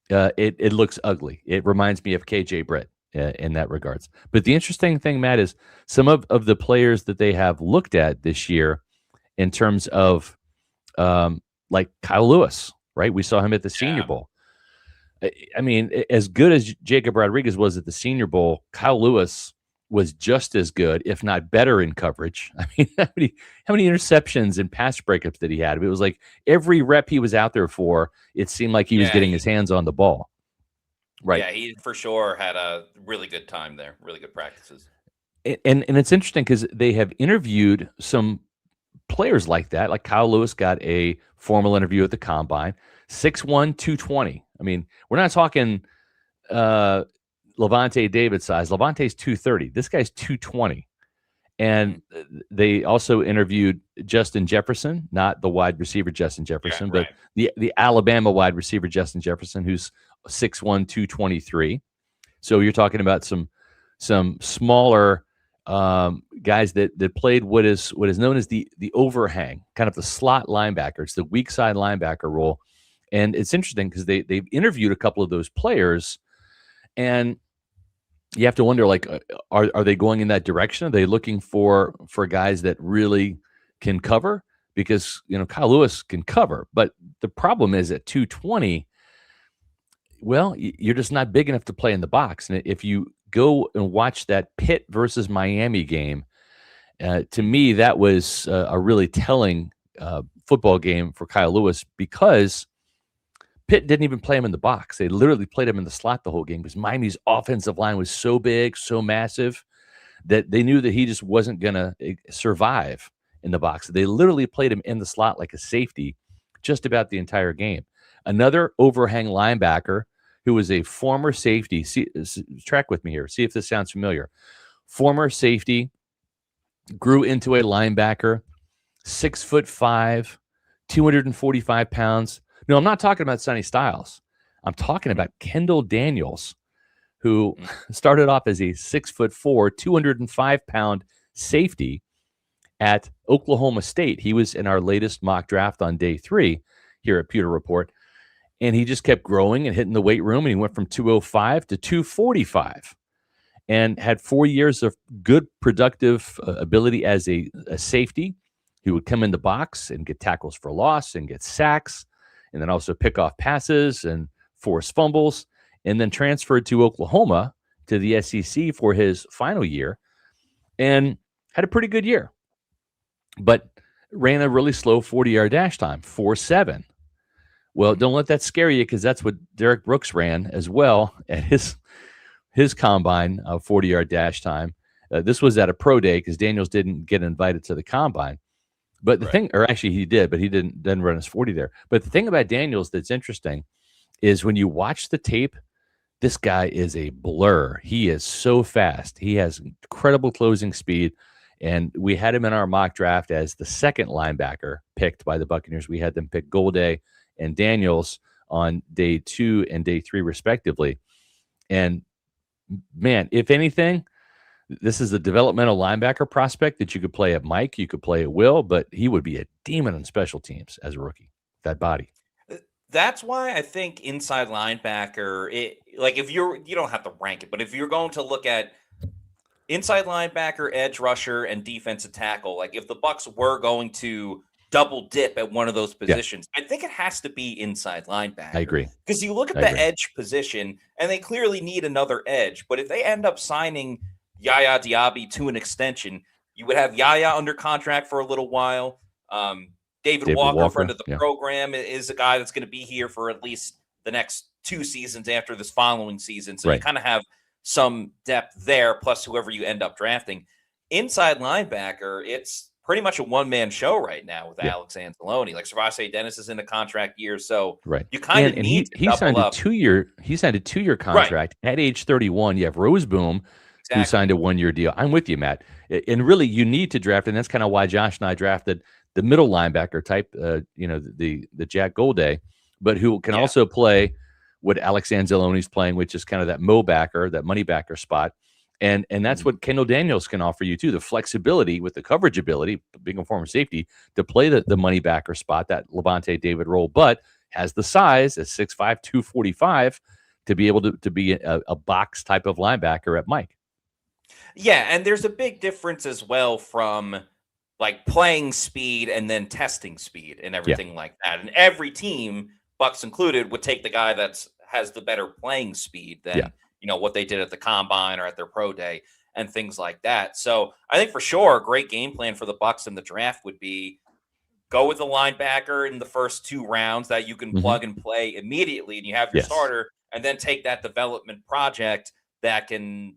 S2: it looks ugly. It reminds me of KJ Britt in that regards. But the interesting thing, Matt, is some of the players that they have looked at this year in terms of like Kyle Lewis, right? We saw him at the Senior Bowl. I mean, as good as Jacob Rodriguez was at the Senior Bowl, Kyle Lewis was just as good, if not better, in coverage. I mean, how many interceptions and pass breakups did he have? It was like every rep he was out there for, it seemed like he was getting his hands on the ball. Right.
S1: Yeah, he for sure had a really good time there, really good practices.
S2: And it's interesting because they have interviewed some players like that. Like Kyle Lewis got a formal interview at the Combine, 6'1", 220. I mean, we're not talking Levante David size. Levante's 230. This guy's 220. And they also interviewed Justin Jefferson, not the wide receiver Justin Jefferson, but the Alabama wide receiver Justin Jefferson, who's 6'1", 223. So you're talking about some smaller guys that played what is known as the overhang, kind of the slot linebacker. It's the weak side linebacker role. And it's interesting because they've interviewed a couple of those players, and you have to wonder, like, are they going in that direction? Are they looking for guys that really can cover? Because, Kyle Lewis can cover, but the problem is at 220, well, you're just not big enough to play in the box. And if you go and watch that Pitt versus Miami game, to me, that was a really telling football game for Kyle Lewis because Pitt didn't even play him in the box. They literally played him in the slot the whole game because Miami's offensive line was so big, so massive that they knew that he just wasn't going to survive in the box. They literally played him in the slot like a safety just about the entire game. Another overhang linebacker who was a former safety. Track with me here. See if this sounds familiar. Former safety, grew into a linebacker, 6'5", 245 pounds. No, I'm not talking about Sonny Styles. I'm talking about Kendall Daniels, who started off as a 6'4", 205-pound safety at Oklahoma State. He was in our latest mock draft on day 3 here at Pewter Report, and he just kept growing and hitting the weight room, and he went from 205 to 245 and had 4 years of good, productive ability as a safety. He would come in the box and get tackles for loss and get sacks, and then also pick off passes and force fumbles, and then transferred to Oklahoma to the SEC for his final year and had a pretty good year, but ran a really slow 40-yard dash time, 4.7. Well, don't let that scare you because that's what Derek Brooks ran as well at his combine, 40-yard dash time. This was at a pro day because Daniels didn't get invited to the combine. But the thing, or actually he did, but he didn't run his 40 there. But the thing about Daniels that's interesting is when you watch the tape, this guy is a blur. He is so fast. He has incredible closing speed. And we had him in our mock draft as the second linebacker picked by the Buccaneers. We had them pick Golday and Daniels on day 2 and day 3, respectively. And man, if anything, this is a developmental linebacker prospect that you could play at Mike, you could play at Will, but he would be a demon on special teams as a rookie. That body.
S1: That's why I think inside linebacker, if you don't have to rank it, but if you're going to look at inside linebacker, edge rusher, and defensive tackle, like if the Bucs were going to double dip at one of those positions, I think it has to be inside linebacker.
S2: I agree.
S1: Because you look at the edge position, and they clearly need another edge. But if they end up signing Yaya Diaby to an extension, you would have Yaya under contract for a little while. David Walker, friend of the program, is a guy that's going to be here for at least the next 2 seasons after this following season. So you kind of have some depth there, plus whoever you end up drafting. Inside linebacker, it's pretty much a one-man show right now with Alex Anzalone. Like Servase Dennis is in a contract year, so you kind of need to
S2: signed
S1: up.
S2: He signed a 2-year contract at age 31. You have Roseboom, who signed a 1-year deal. I'm with you, Matt. And really, you need to draft, and that's kind of why Josh and I drafted the middle linebacker type, the Jack Golday, but who can also play what Alex Anzalone's playing, which is kind of that backer, that money backer spot. And that's what Kendall Daniels can offer you too, the flexibility with the coverage ability, being a former safety, to play the money backer spot, that Levante David role, but has the size at 6'5", 245 to be able to be a box type of linebacker at Mike.
S1: Yeah, and there's a big difference as well from like playing speed and then testing speed and everything like that. And every team, Bucs included, would take the guy that has the better playing speed than what they did at the combine or at their pro day and things like that. So I think for sure a great game plan for the Bucs in the draft would be go with the linebacker in the first 2 rounds that you can plug and play immediately, and you have your starter, and then take that development project that can,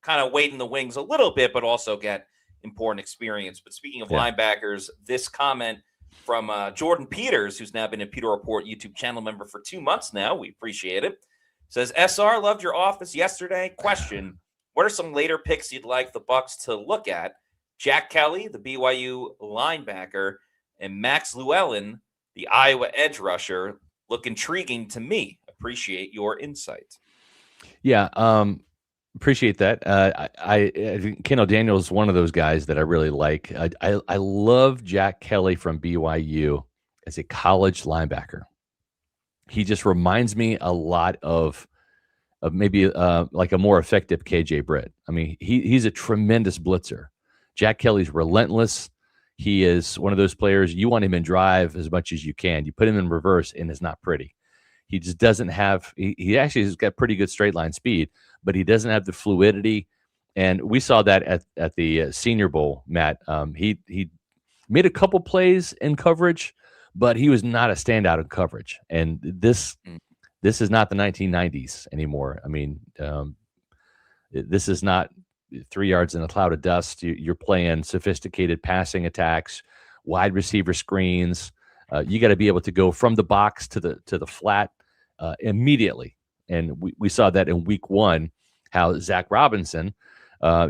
S1: kind of wait in the wings a little bit, but also get important experience. But speaking of linebackers, this comment from Jordan Peters, who's now been a Pewter Report YouTube channel member for 2 months now. We appreciate it. Says, SR, loved your office yesterday. Question, what are some later picks you'd like the Bucs to look at? Jack Kelly, the BYU linebacker, and Max Llewellyn, the Iowa edge rusher, look intriguing to me. Appreciate your insight.
S2: Yeah, appreciate that. I think Kendall Daniels is one of those guys that I really like. I love Jack Kelly from BYU as a college linebacker. He just reminds me a lot of maybe like a more effective KJ Britt. I mean, he's a tremendous blitzer. Jack Kelly's relentless. He is one of those players, you want him in drive as much as you can. You put him in reverse, and it's not pretty. He just doesn't have – he actually has got pretty good straight line speed, but he doesn't have the fluidity. And we saw that at the Senior Bowl, Matt. He made a couple plays in coverage, but he was not a standout in coverage. And this is not the 1990s anymore. I mean, this is not 3 yards in a cloud of dust. You're playing sophisticated passing attacks, wide receiver screens. You got to be able to go from the box to the flat immediately. And we saw that in week 1, how Zach Robinson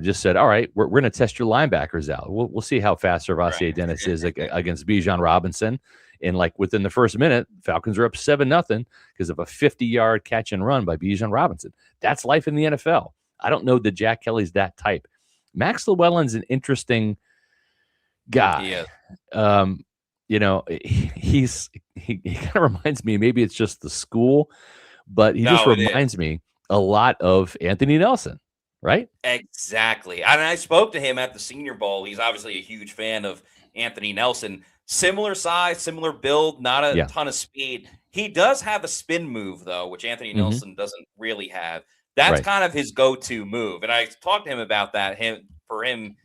S2: just said, all right, we're going to test your linebackers out. We'll see how fast Servase Dennis is against Bijan Robinson. And like within the first minute, Falcons are up 7-0 because of a 50-yard catch and run by Bijan Robinson. That's life in the NFL. I don't know that Jack Kelly's that type. Max Llewellyn's an interesting guy. He kind of reminds me, maybe it's just the school, but he just reminds me a lot of Anthony Nelson, right?
S1: Exactly. And I spoke to him at the Senior Bowl. He's obviously a huge fan of Anthony Nelson. Similar size, similar build, not a ton of speed. He does have a spin move, though, which Anthony Nelson doesn't really have. That's kind of his go-to move. And I talked to him about that, for him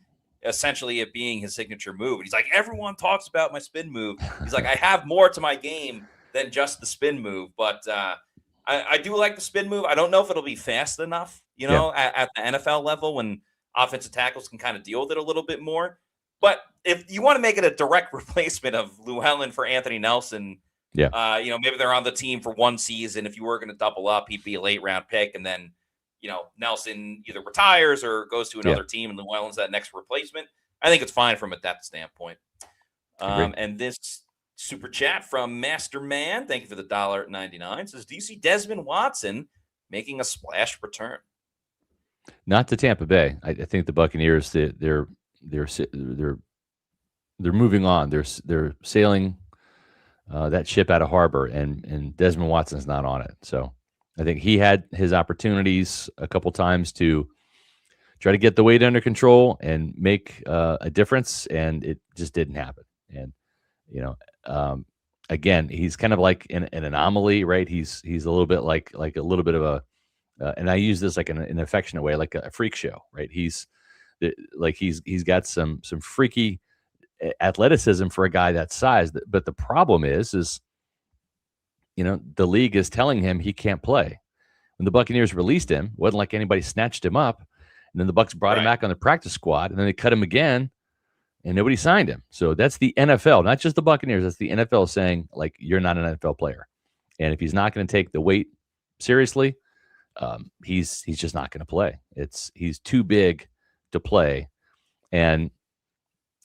S1: essentially it being his signature move. And he's like, everyone talks about my spin move. He's like, I have more to my game than just the spin move. But I do like the spin move. I don't know if it'll be fast enough, at the NFL level when offensive tackles can kind of deal with it a little bit more. But if you want to make it a direct replacement of Llewellyn for Anthony Nelson, maybe they're on the team for one season. If you were going to double up, he'd be a late-round pick, and then Nelson either retires or goes to another team, and Llewellyn's that next replacement. I think it's fine from a depth standpoint. And this Super chat from Masterman. Thank you for the $1.99. Says, do you see Desmond Watson making a splash return?
S2: Not to Tampa Bay. I think the Buccaneers, they're moving on. They're sailing that ship out of harbor, and Desmond Watson's not on it. So I think he had his opportunities a couple times to try to get the weight under control and make a difference, and it just didn't happen. And again, he's kind of like an anomaly, right? He's a little bit like a little bit of a, and I use this like in an affectionate way, like a freak show, right? He's got some freaky athleticism for a guy that size. But the problem is the league is telling him he can't play. When the Buccaneers released him, wasn't like anybody snatched him up, and then the Bucs brought him back on the practice squad, and then they cut him again, and nobody signed him. So that's the NFL, not just the Buccaneers. That's the NFL saying, like, you're not an NFL player, and if he's not going to take the weight seriously, he's just not going to play. He's too big to play, and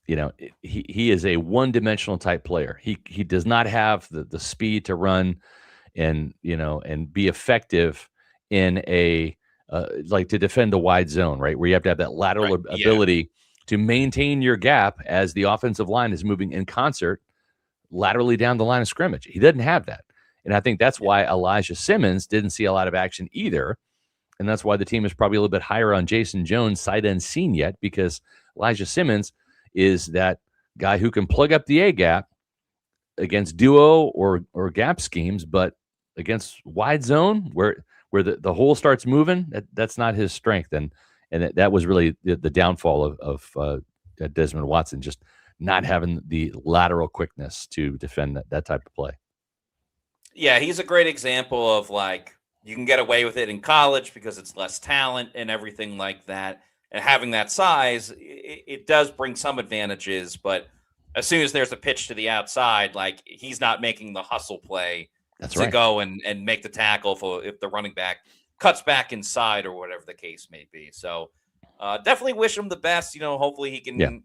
S2: he is a one-dimensional type player. He does not have the speed to run and be effective in a like to defend the wide zone, right? Where you have to have that lateral ability to maintain your gap as the offensive line is moving in concert laterally down the line of scrimmage. He doesn't have that. And I think that's why Elijah Simmons didn't see a lot of action either. And that's why the team is probably a little bit higher on Jason Jones sight unseen yet, because Elijah Simmons is that guy who can plug up the A gap against duo or gap schemes, but against wide zone where the hole starts moving, that's not his strength. And that was really the downfall of Desmond Watson, just not having the lateral quickness to defend that type of play.
S1: Yeah, he's a great example of, like, you can get away with it in college because it's less talent and everything like that. And having that size, it does bring some advantages. But as soon as there's a pitch to the outside, like, he's not making the hustle play to go and make the tackle if the running back cuts back inside or whatever the case may be. So definitely wish him the best. Hopefully he can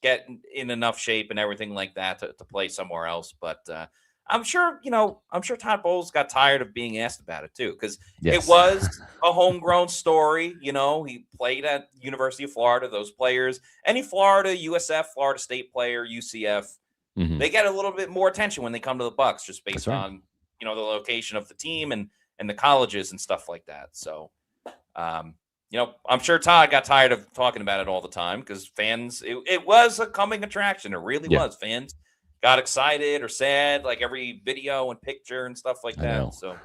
S1: get in enough shape and everything like that to play somewhere else. But I'm sure Todd Bowles got tired of being asked about it too, because it was a homegrown story. He played at University of Florida. Those players, any Florida, USF, Florida State player, UCF, they get a little bit more attention when they come to the Bucs, just based on the location of the team and the colleges and stuff like that. So, I'm sure Todd got tired of talking about it all the time, because fans, it was a coming attraction. It really was. Fans got excited or sad, like every video and picture and stuff like that. So,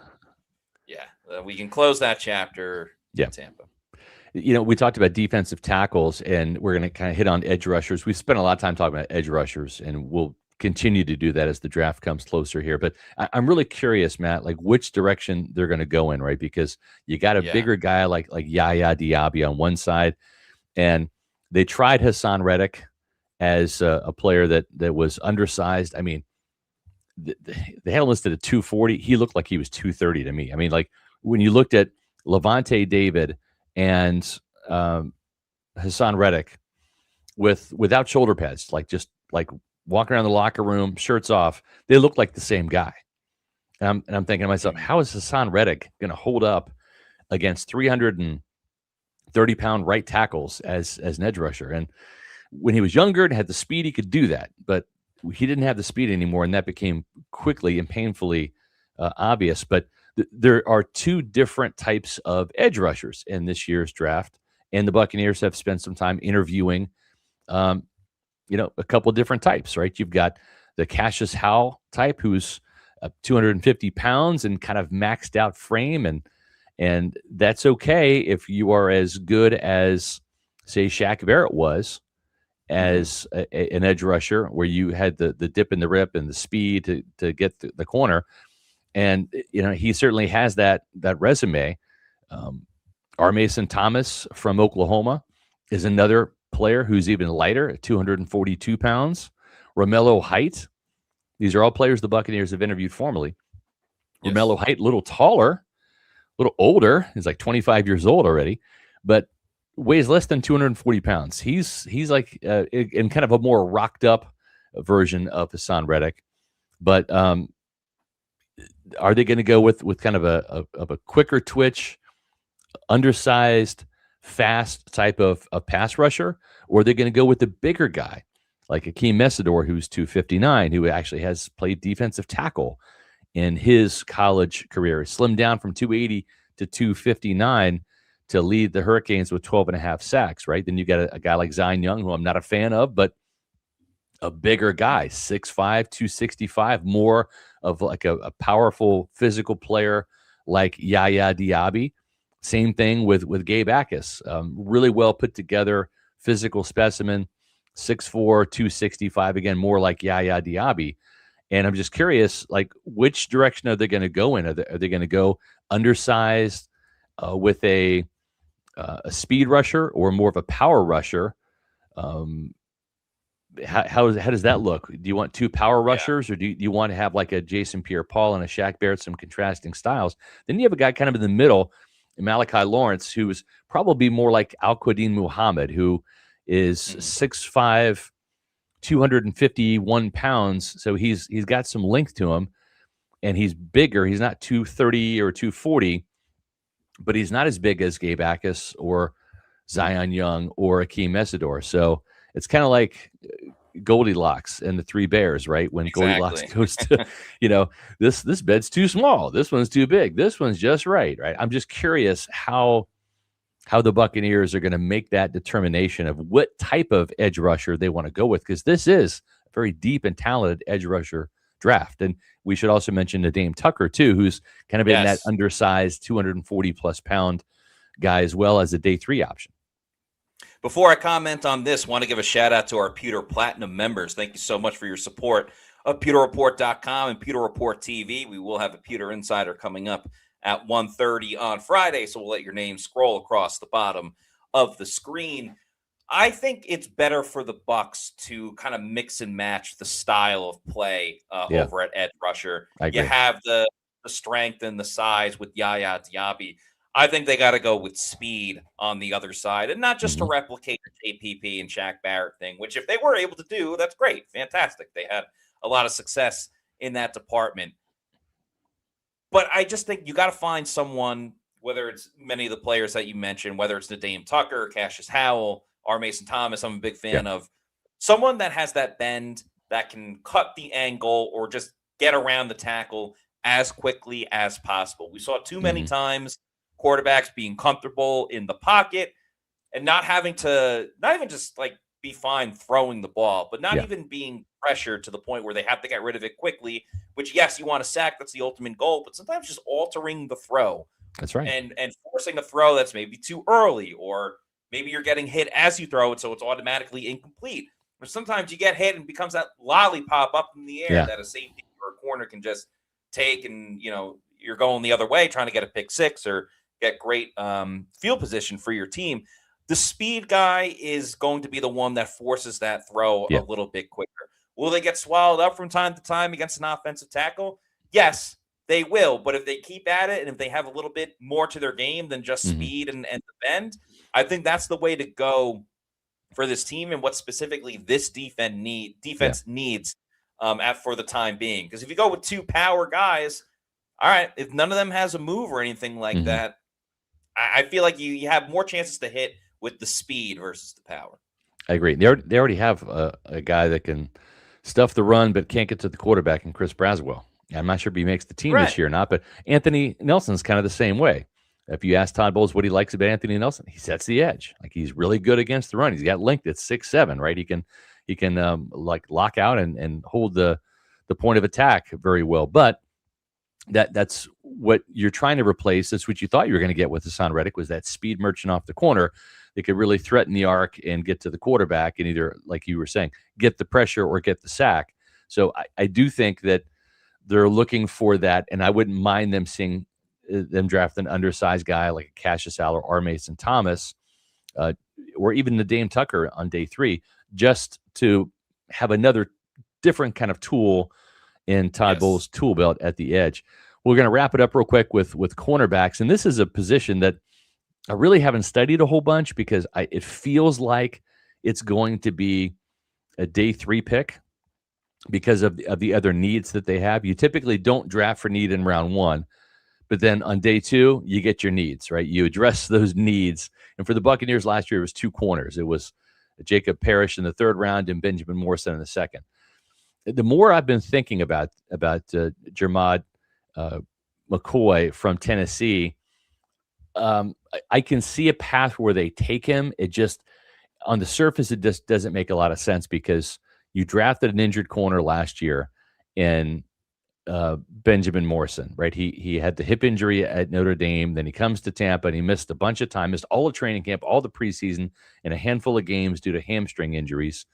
S1: we can close that chapter in Tampa.
S2: We talked about defensive tackles, and we're going to kind of hit on edge rushers. We've spent a lot of time talking about edge rushers, and we'll continue to do that as the draft comes closer here. But I'm really curious, Matt, like which direction they're going to go in, right? Because you got a bigger guy like Yaya Diaby on one side, and they tried Hassan Reddick as a player that was undersized. I mean, they had him listed at 240. He looked like he was 230 to me. I mean, like when you looked at Levante David and Hassan Reddick without shoulder pads, just walking around the locker room, shirts off, they look like the same guy. And I'm thinking to myself, how is Hassan Reddick going to hold up against 330-pound right tackles as an edge rusher? And when he was younger and had the speed, he could do that, but he didn't have the speed anymore, and that became quickly and painfully obvious. But there are two different types of edge rushers in this year's draft, and the Buccaneers have spent some time interviewing a couple of different types, right? You've got the Cassius Howell type, who's 250 pounds and kind of maxed out frame, and that's okay if you are as good as, say, Shaq Barrett was as an edge rusher, where you had the dip in the rip and the speed to get the corner. And he certainly has that resume. R. Mason Thomas from Oklahoma is another player who's even lighter at 242 pounds. Romello Height. These are all players the Buccaneers have interviewed formally. Yes. Romello Height, a little taller, a little older. He's like 25 years old already, but weighs less than 240 pounds. He's like in kind of a more rocked up version of Hassan Reddick. But are they going to go with kind of a quicker twitch, undersized, fast type of pass rusher, or are they going to go with the bigger guy like Akeem Messidor, who's 259, who actually has played defensive tackle in his college career, slimmed down from 280 to 259 to lead the Hurricanes with 12 and a half sacks, right? Then you got a guy like Zion Young, who I'm not a fan of, but a bigger guy, 6'5", 265, more of like a powerful physical player like Yaya Diaby. Same thing with Gabe Akis. Really well put together physical specimen, 6'4", 265, again, more like Yaya Diaby. And I'm just curious, like, which direction are they going to go in? Are they going to go undersized with a speed rusher or more of a power rusher? How does that look? Do you want two power rushers, or do you want to have like a Jason Pierre-Paul and a Shaq Barrett, some contrasting styles? Then you have a guy kind of in the middle, Malachi Lawrence, who's probably more like Al-Quadin Muhammad, who is 6'5", 251 pounds. So he's got some length to him, and he's bigger. He's not 230 or 240, but he's not as big as Gabe Akis or Zion Young or Akeem Messidor. So it's kind of like Goldilocks and the Three Bears, right? When Goldilocks goes to, this bed's too small, this one's too big, this one's just right? I'm just curious how the Buccaneers are going to make that determination of what type of edge rusher they want to go with, because this is a very deep and talented edge rusher draft. And we should also mention Dame Tucker too, who's kind of in that undersized 240 plus pound guy, as well as a day 3 option.
S1: Before I comment on this, I want to give a shout out to our Pewter Platinum members. Thank you so much for your support of PewterReport.com and Pewter Report TV. We will have a Pewter Insider coming up at 1:30 on Friday, so we'll let your name scroll across the bottom of the screen. I think it's better for the Bucs to kind of mix and match the style of play over at edge rusher. You have the strength and the size with Yaya Diaby. I think they got to go with speed on the other side, and not just to replicate the JPP and Shaq Barrett thing, which if they were able to do, that's great. Fantastic. They had a lot of success in that department. But I just think you got to find someone, whether it's many of the players that you mentioned, whether it's Dame Tucker, Cassius Howell, R. Mason Thomas, I'm a big fan of, someone that has that bend, that can cut the angle or just get around the tackle as quickly as possible. We saw too many times quarterbacks being comfortable in the pocket and not even just like be fine throwing the ball, but not even being pressured to the point where they have to get rid of it quickly, which, yes, you want to sack. That's the ultimate goal, but sometimes just altering the throw.
S2: That's right.
S1: And forcing a throw that's maybe too early, or maybe you're getting hit as you throw it, so it's automatically incomplete. Or sometimes you get hit and it becomes that lollipop up in the air that a safety or a corner can just take, and, you're going the other way trying to get a pick six or get great field position for your team. The speed guy is going to be the one that forces that throw a little bit quicker. Will they get swallowed up from time to time against an offensive tackle? Yes, they will. But if they keep at it and if they have a little bit more to their game than just speed and the bend, I think that's the way to go for this team and what specifically this defense needs for the time being. Because if you go with two power guys, all right, if none of them has a move or anything like that, I feel like you have more chances to hit with the speed versus the power.
S2: I agree. They already have a guy that can stuff the run but can't get to the quarterback in Chris Braswell. I'm not sure if he makes the team this year or not, but Anthony Nelson's kind of the same way. If you ask Todd Bowles what he likes about Anthony Nelson, he sets the edge. Like, he's really good against the run. He's got length at 6'7", right? He can like lock out and hold the point of attack very well. But that's what you're trying to replace. That's what you thought you were going to get with Hassan Reddick, was that speed merchant off the corner that could really threaten the arc and get to the quarterback and either, like you were saying, get the pressure or get the sack. So I do think that they're looking for that, and I wouldn't mind them seeing them draft an undersized guy like a Cassius Howell or R. Mason Thomas, or even the Dame Tucker on day 3, just to have another different kind of tool in Todd Bowles' tool belt at the edge. We're going to wrap it up real quick with cornerbacks, and this is a position that I really haven't studied a whole bunch because it feels like it's going to be a day 3 pick. because of the other needs that they have. You typically don't draft for need in round one, but then on day two, you get your needs, right? You address those needs. And for the Buccaneers last year, it was 2 corners. It was Jacob Parrish in the 3rd round and Benjamin Morrison in the 2nd. The more I've been thinking about Jermod McCoy from Tennessee, I can see a path where they take him. It just, on the surface, it just doesn't make a lot of sense because you drafted an injured corner last year in Benjamin Morrison, right? He had the hip injury at Notre Dame. Then he comes to Tampa and he missed a bunch of time, missed all of training camp, all the preseason, and a handful of games due to hamstring injuries.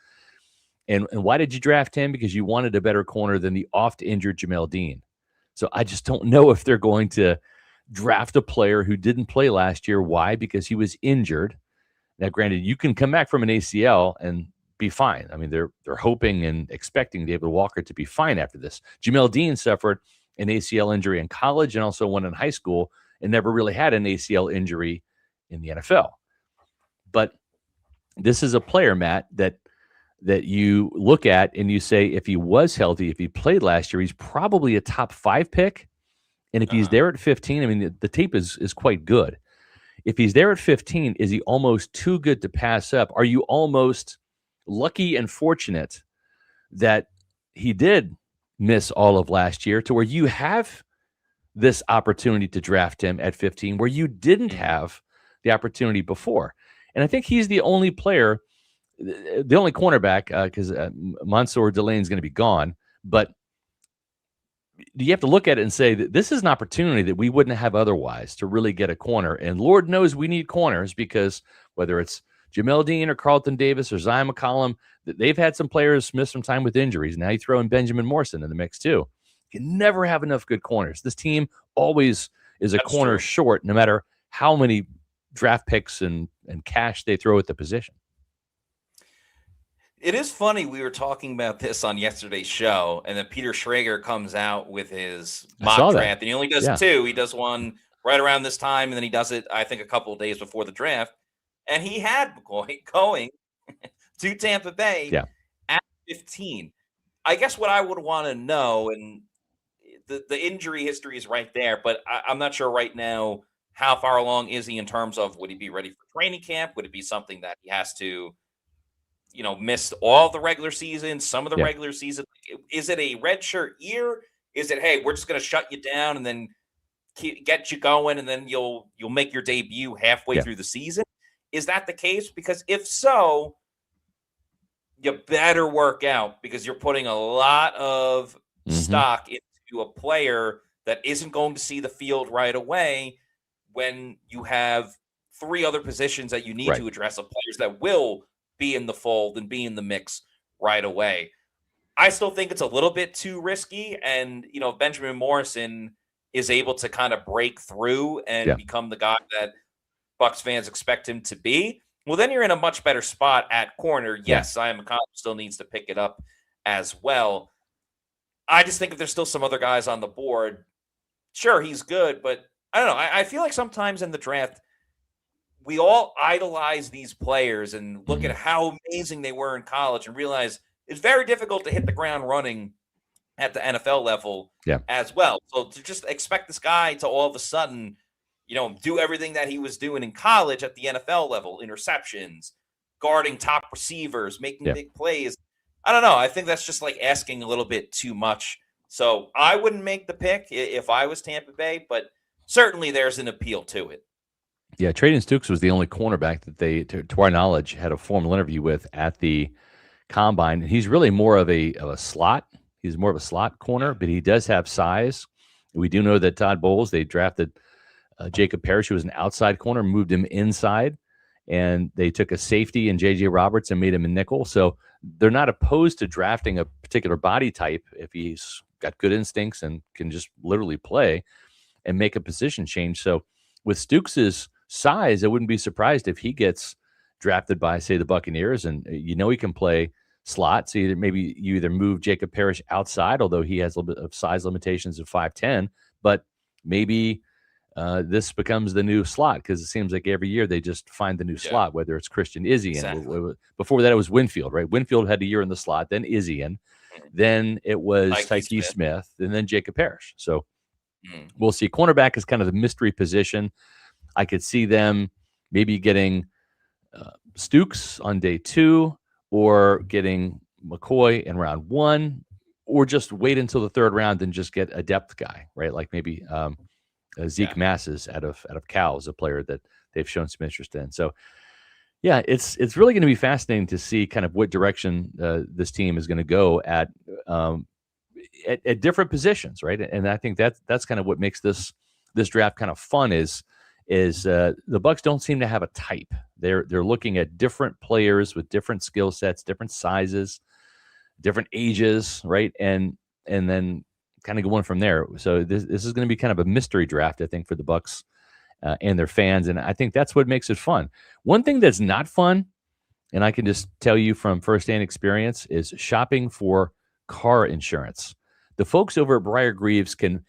S2: And why did you draft him? Because you wanted a better corner than the oft-injured Jamel Dean. So I just don't know if they're going to draft a player who didn't play last year. Why? Because he was injured. Now, granted, you can come back from an ACL and be fine. I mean, they're hoping and expecting David Walker to be fine after this. Jamel Dean suffered an ACL injury in college and also one in high school and never really had an ACL injury in the NFL. But this is a player, Matt, that you look at and you say, if he was healthy, if he played last year, he's probably a top 5 pick. And if he's there at 15, I mean, the tape is quite good. If he's there at 15, is he almost too good to pass up? Are you almost lucky and fortunate that he did miss all of last year to where you have this opportunity to draft him at 15 where you didn't have the opportunity before? And I think he's the only player, the only cornerback, because Mansour Delane is going to be gone. But you have to look at it and say that this is an opportunity that we wouldn't have otherwise to really get a corner. And Lord knows we need corners because whether it's Jamel Dean or Carlton Davis or Zion McCollum, they've had some players miss some time with injuries. Now you throw in Benjamin Morrison in the mix too. You can never have enough good corners. This team always is a corner short, no matter how many draft picks and cash they throw at the position.
S1: It is funny. We were talking about this on yesterday's show, and then Peter Schrager comes out with his mock draft, and he only does 2. He does one right around this time, and then he does it, I think, a couple of days before the draft. And he had McCoy going to Tampa Bay at 15. I guess what I would want to know, and the injury history is right there, but I'm not sure right now how far along is he in terms of would he be ready for training camp? Would it be something that he has to missed all the regular season, some of the regular season? Is it a redshirt year? Is it, hey, we're just going to shut you down and then get you going, and then you'll make your debut halfway through the season? Is that the case? Because if so, you better work out because you're putting a lot of stock into a player that isn't going to see the field right away when you have 3 other positions that you need to address of players that will be in the fold and be in the mix right away. I still think it's a little bit too risky. And, Benjamin Morrison is able to kind of break through and become the guy that Bucs fans expect him to be. Well, then you're in a much better spot at corner. Yes, Zion McCollum still needs to pick it up as well. I just think if there's still some other guys on the board, sure, he's good, but I don't know. I feel like sometimes in the draft, we all idolize these players and look at how amazing they were in college and realize it's very difficult to hit the ground running at the NFL level as well. So to just expect this guy to all of a sudden, do everything that he was doing in college at the NFL level, interceptions, guarding top receivers, making big plays. I don't know. I think that's just like asking a little bit too much. So I wouldn't make the pick if I was Tampa Bay, but certainly there's an appeal to it.
S2: Yeah, Traden Stukes was the only cornerback that they, to our knowledge, had a formal interview with at the combine. He's really more of a slot. He's more of a slot corner, but he does have size. We do know that Todd Bowles, they drafted Jacob Parrish, who was an outside corner, moved him inside, and they took a safety and J.J. Roberts and made him a nickel. So they're not opposed to drafting a particular body type if he's got good instincts and can just literally play and make a position change. So with Stukes' size, I wouldn't be surprised if he gets drafted by, say, the Buccaneers, and he can play slot. So maybe you either move Jacob Parrish outside, although he has a little bit of size limitations of 5'10", but maybe this becomes the new slot because it seems like every year they just find the new slot, whether it's Christian Izzy. And before that, it was Winfield, right? Winfield had a year in the slot, then Izzy. Then it was Tyke Smith, and then Jacob Parrish. So we'll see. Cornerback is kind of the mystery position. I could see them maybe getting Stukes on day 2, or getting McCoy in round 1, or just wait until the 3rd round and just get a depth guy, right? Like maybe Zeke Masses out of Cal is a player that they've shown some interest in. So yeah, it's really going to be fascinating to see kind of what direction this team is going to go at different positions, right? And I think that's kind of what makes this draft kind of fun is the Bucs don't seem to have a type. They're looking at different players with different skill sets, different sizes, different ages, right? And then kind of going from there. So this is going to be kind of a mystery draft, I think, for the Bucs and their fans, and I think that's what makes it fun. One thing that's not fun, and I can just tell you from firsthand experience, is shopping for car insurance. The folks over at Briar Greaves can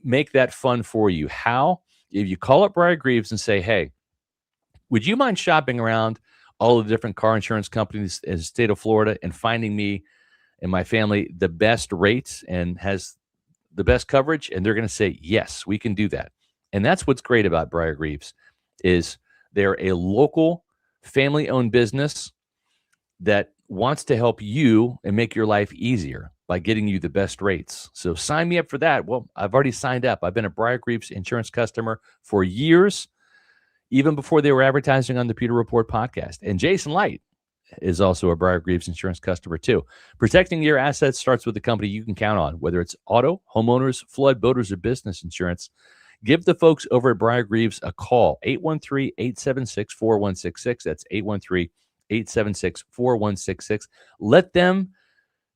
S2: make that fun for you. How? If you call up Briar Greaves and say, hey, would you mind shopping around all of the different car insurance companies in the state of Florida and finding me and my family the best rates and has the best coverage? And they're going to say, yes, we can do that. And that's what's great about Briar Greaves is they're a local family-owned business that wants to help you and make your life easier by getting you the best rates. So sign me up for that. Well, I've already signed up. I've been a Briar Greaves insurance customer for years, even before they were advertising on the Pewter Report podcast. And Jason Light is also a Briar Greaves insurance customer too. Protecting your assets starts with a company you can count on, whether it's auto, homeowners, flood, boaters, or business insurance. Give the folks over at Briar Greaves a call, 813-876-4166. That's 813-876-4166. Let them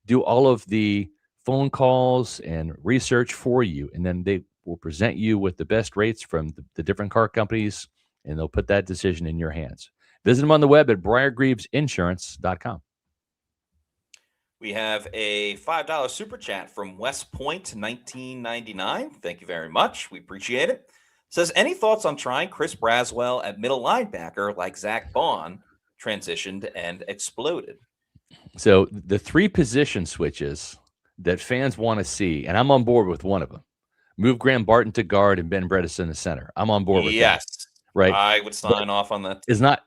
S2: do all of the phone calls and research for you, and then they will present you with the best rates from the different car companies, and they'll put that decision in your hands. Visit them on the web at briargreavesinsurance.com.
S1: We have a $5 super chat from West Point 1999. Thank you very much. We appreciate it. Says, any thoughts on trying Chris Braswell at middle linebacker like Zach Bond transitioned and exploded?
S2: So the 3 position switches that fans want to see, and I'm on board with one of them. Move Graham Barton to guard and Ben Bredesen to center. I'm on board with that. Right.
S1: I would sign off on that.
S2: Is not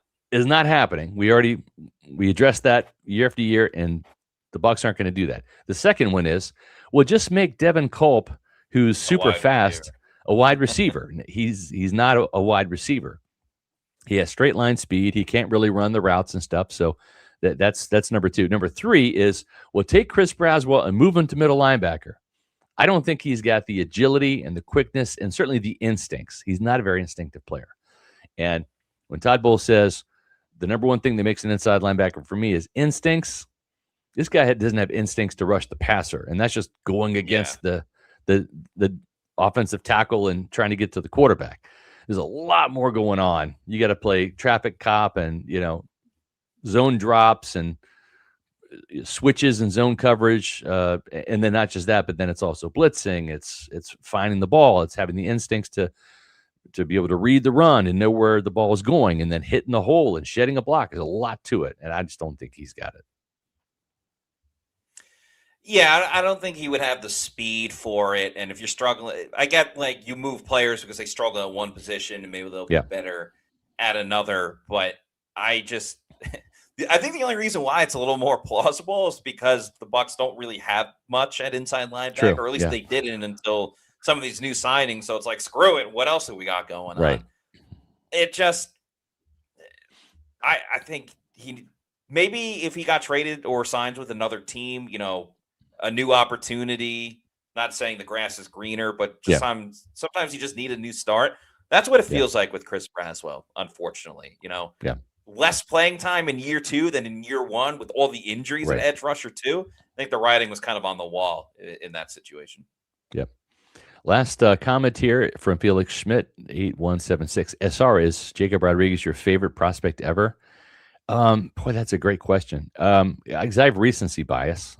S2: happening. We addressed that year after year, and the Bucs aren't going to do that. The second one is, well, just make Devin Culp, who's super fast, a wide receiver. He's not a wide receiver. He has straight line speed. He can't really run the routes and stuff. So that's number 2. Number 3 is, well, take Chris Braswell and move him to middle linebacker. I don't think he's got the agility and the quickness and certainly the instincts. He's not a very instinctive player. And when Todd Bowles says the number one thing that makes an inside linebacker for me is instincts, this guy doesn't have instincts to rush the passer, and that's just going against the offensive tackle and trying to get to the quarterback. There's a lot more going on. You got to play traffic cop and, zone drops and switches and zone coverage, and then not just that, but then it's also blitzing. It's finding the ball. It's having the instincts to be able to read the run and know where the ball is going, and then hitting the hole and shedding a block. There's a lot to it, and I just don't think he's got it.
S1: Yeah, I don't think he would have the speed for it. And if you're struggling, I get like you move players because they struggle at one position and maybe they'll be better at another. But I think the only reason why it's a little more plausible is because the Bucs don't really have much at inside linebacker, or at least they didn't until some of these new signings. So it's like, screw it. What else have we got going on? It just, I think maybe if he got traded or signs with another team, a new opportunity, not saying the grass is greener, but just sometimes you just need a new start. That's what it feels like with Chris Braswell, unfortunately. Less playing time in year 2 than in year 1 with all the injuries at edge rusher too. I think the writing was kind of on the wall in that situation.
S2: Yep. Last comment here from Felix Schmidt, 8176. SR, is Jacob Rodriguez your favorite prospect ever? Boy, that's a great question. Because I have recency bias.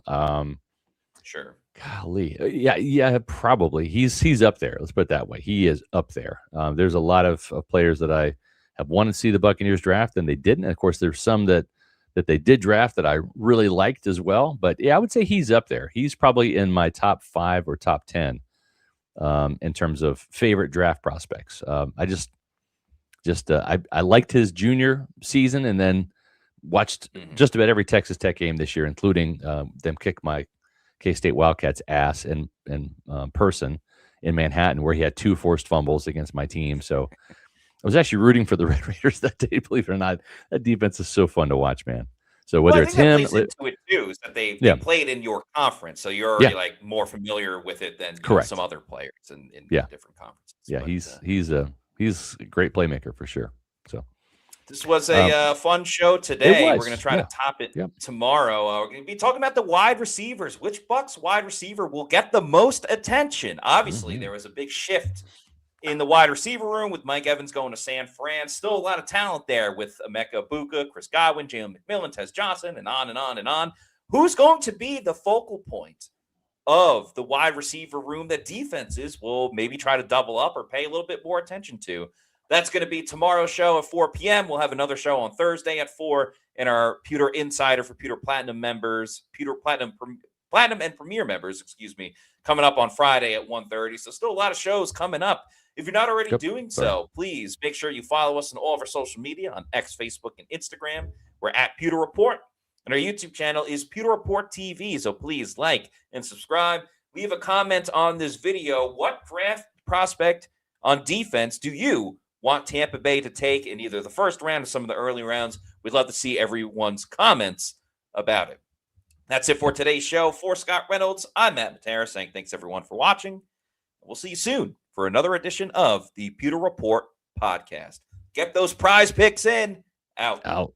S1: Sure.
S2: Golly. Yeah, probably. He's up there. Let's put it that way. He is up there. There's a lot of players that I have wanted to see the Buccaneers draft, and they didn't. And of course, there's some that that they did draft that I really liked as well. But yeah, I would say he's up there. He's probably in my top 5 or top 10 in terms of favorite draft prospects. I liked his junior season, and then watched just about every Texas Tech game this year, including them kick my K-State Wildcats ass in person in Manhattan, where he had 2 forced fumbles against my team. So I was actually rooting for the Red Raiders that day. Believe it or not, that defense is so fun to watch, man. So whether it's him,
S1: into it too, is that they played in your conference, so you're already like more familiar with it than some other players in different conferences.
S2: Yeah, but, he's a great playmaker for sure. So
S1: this was a fun show today. We're going to try to top it tomorrow. We're going to be talking about the wide receivers. Which Bucs wide receiver will get the most attention? Obviously, there was a big shift in the wide receiver room with Mike Evans going to San Fran. Still a lot of talent there with Emeka Egbuka, Chris Godwin, Jalen McMillan, Tez Johnson, and on and on and on. Who's going to be the focal point of the wide receiver room that defenses will maybe try to double up or pay a little bit more attention to? That's going to be tomorrow's show at 4 p.m. We'll have another show on Thursday at 4, and our Pewter Insider for Pewter Platinum members, Pewter Platinum and Premier members, coming up on Friday at 1:30. So still a lot of shows coming up. If you're not already doing so, please make sure you follow us on all of our social media on X, Facebook, and Instagram. We're at Pewter Report, and our YouTube channel is Pewter Report TV. So please like and subscribe. Leave a comment on this video. What draft prospect on defense do you want Tampa Bay to take in either the first round or some of the early rounds? We'd love to see everyone's comments about it. That's it for today's show. For Scott Reynolds, I'm Matt Matera saying thanks everyone for watching. We'll see you soon for another edition of the Pewter Report podcast. Get those prize picks in. Out.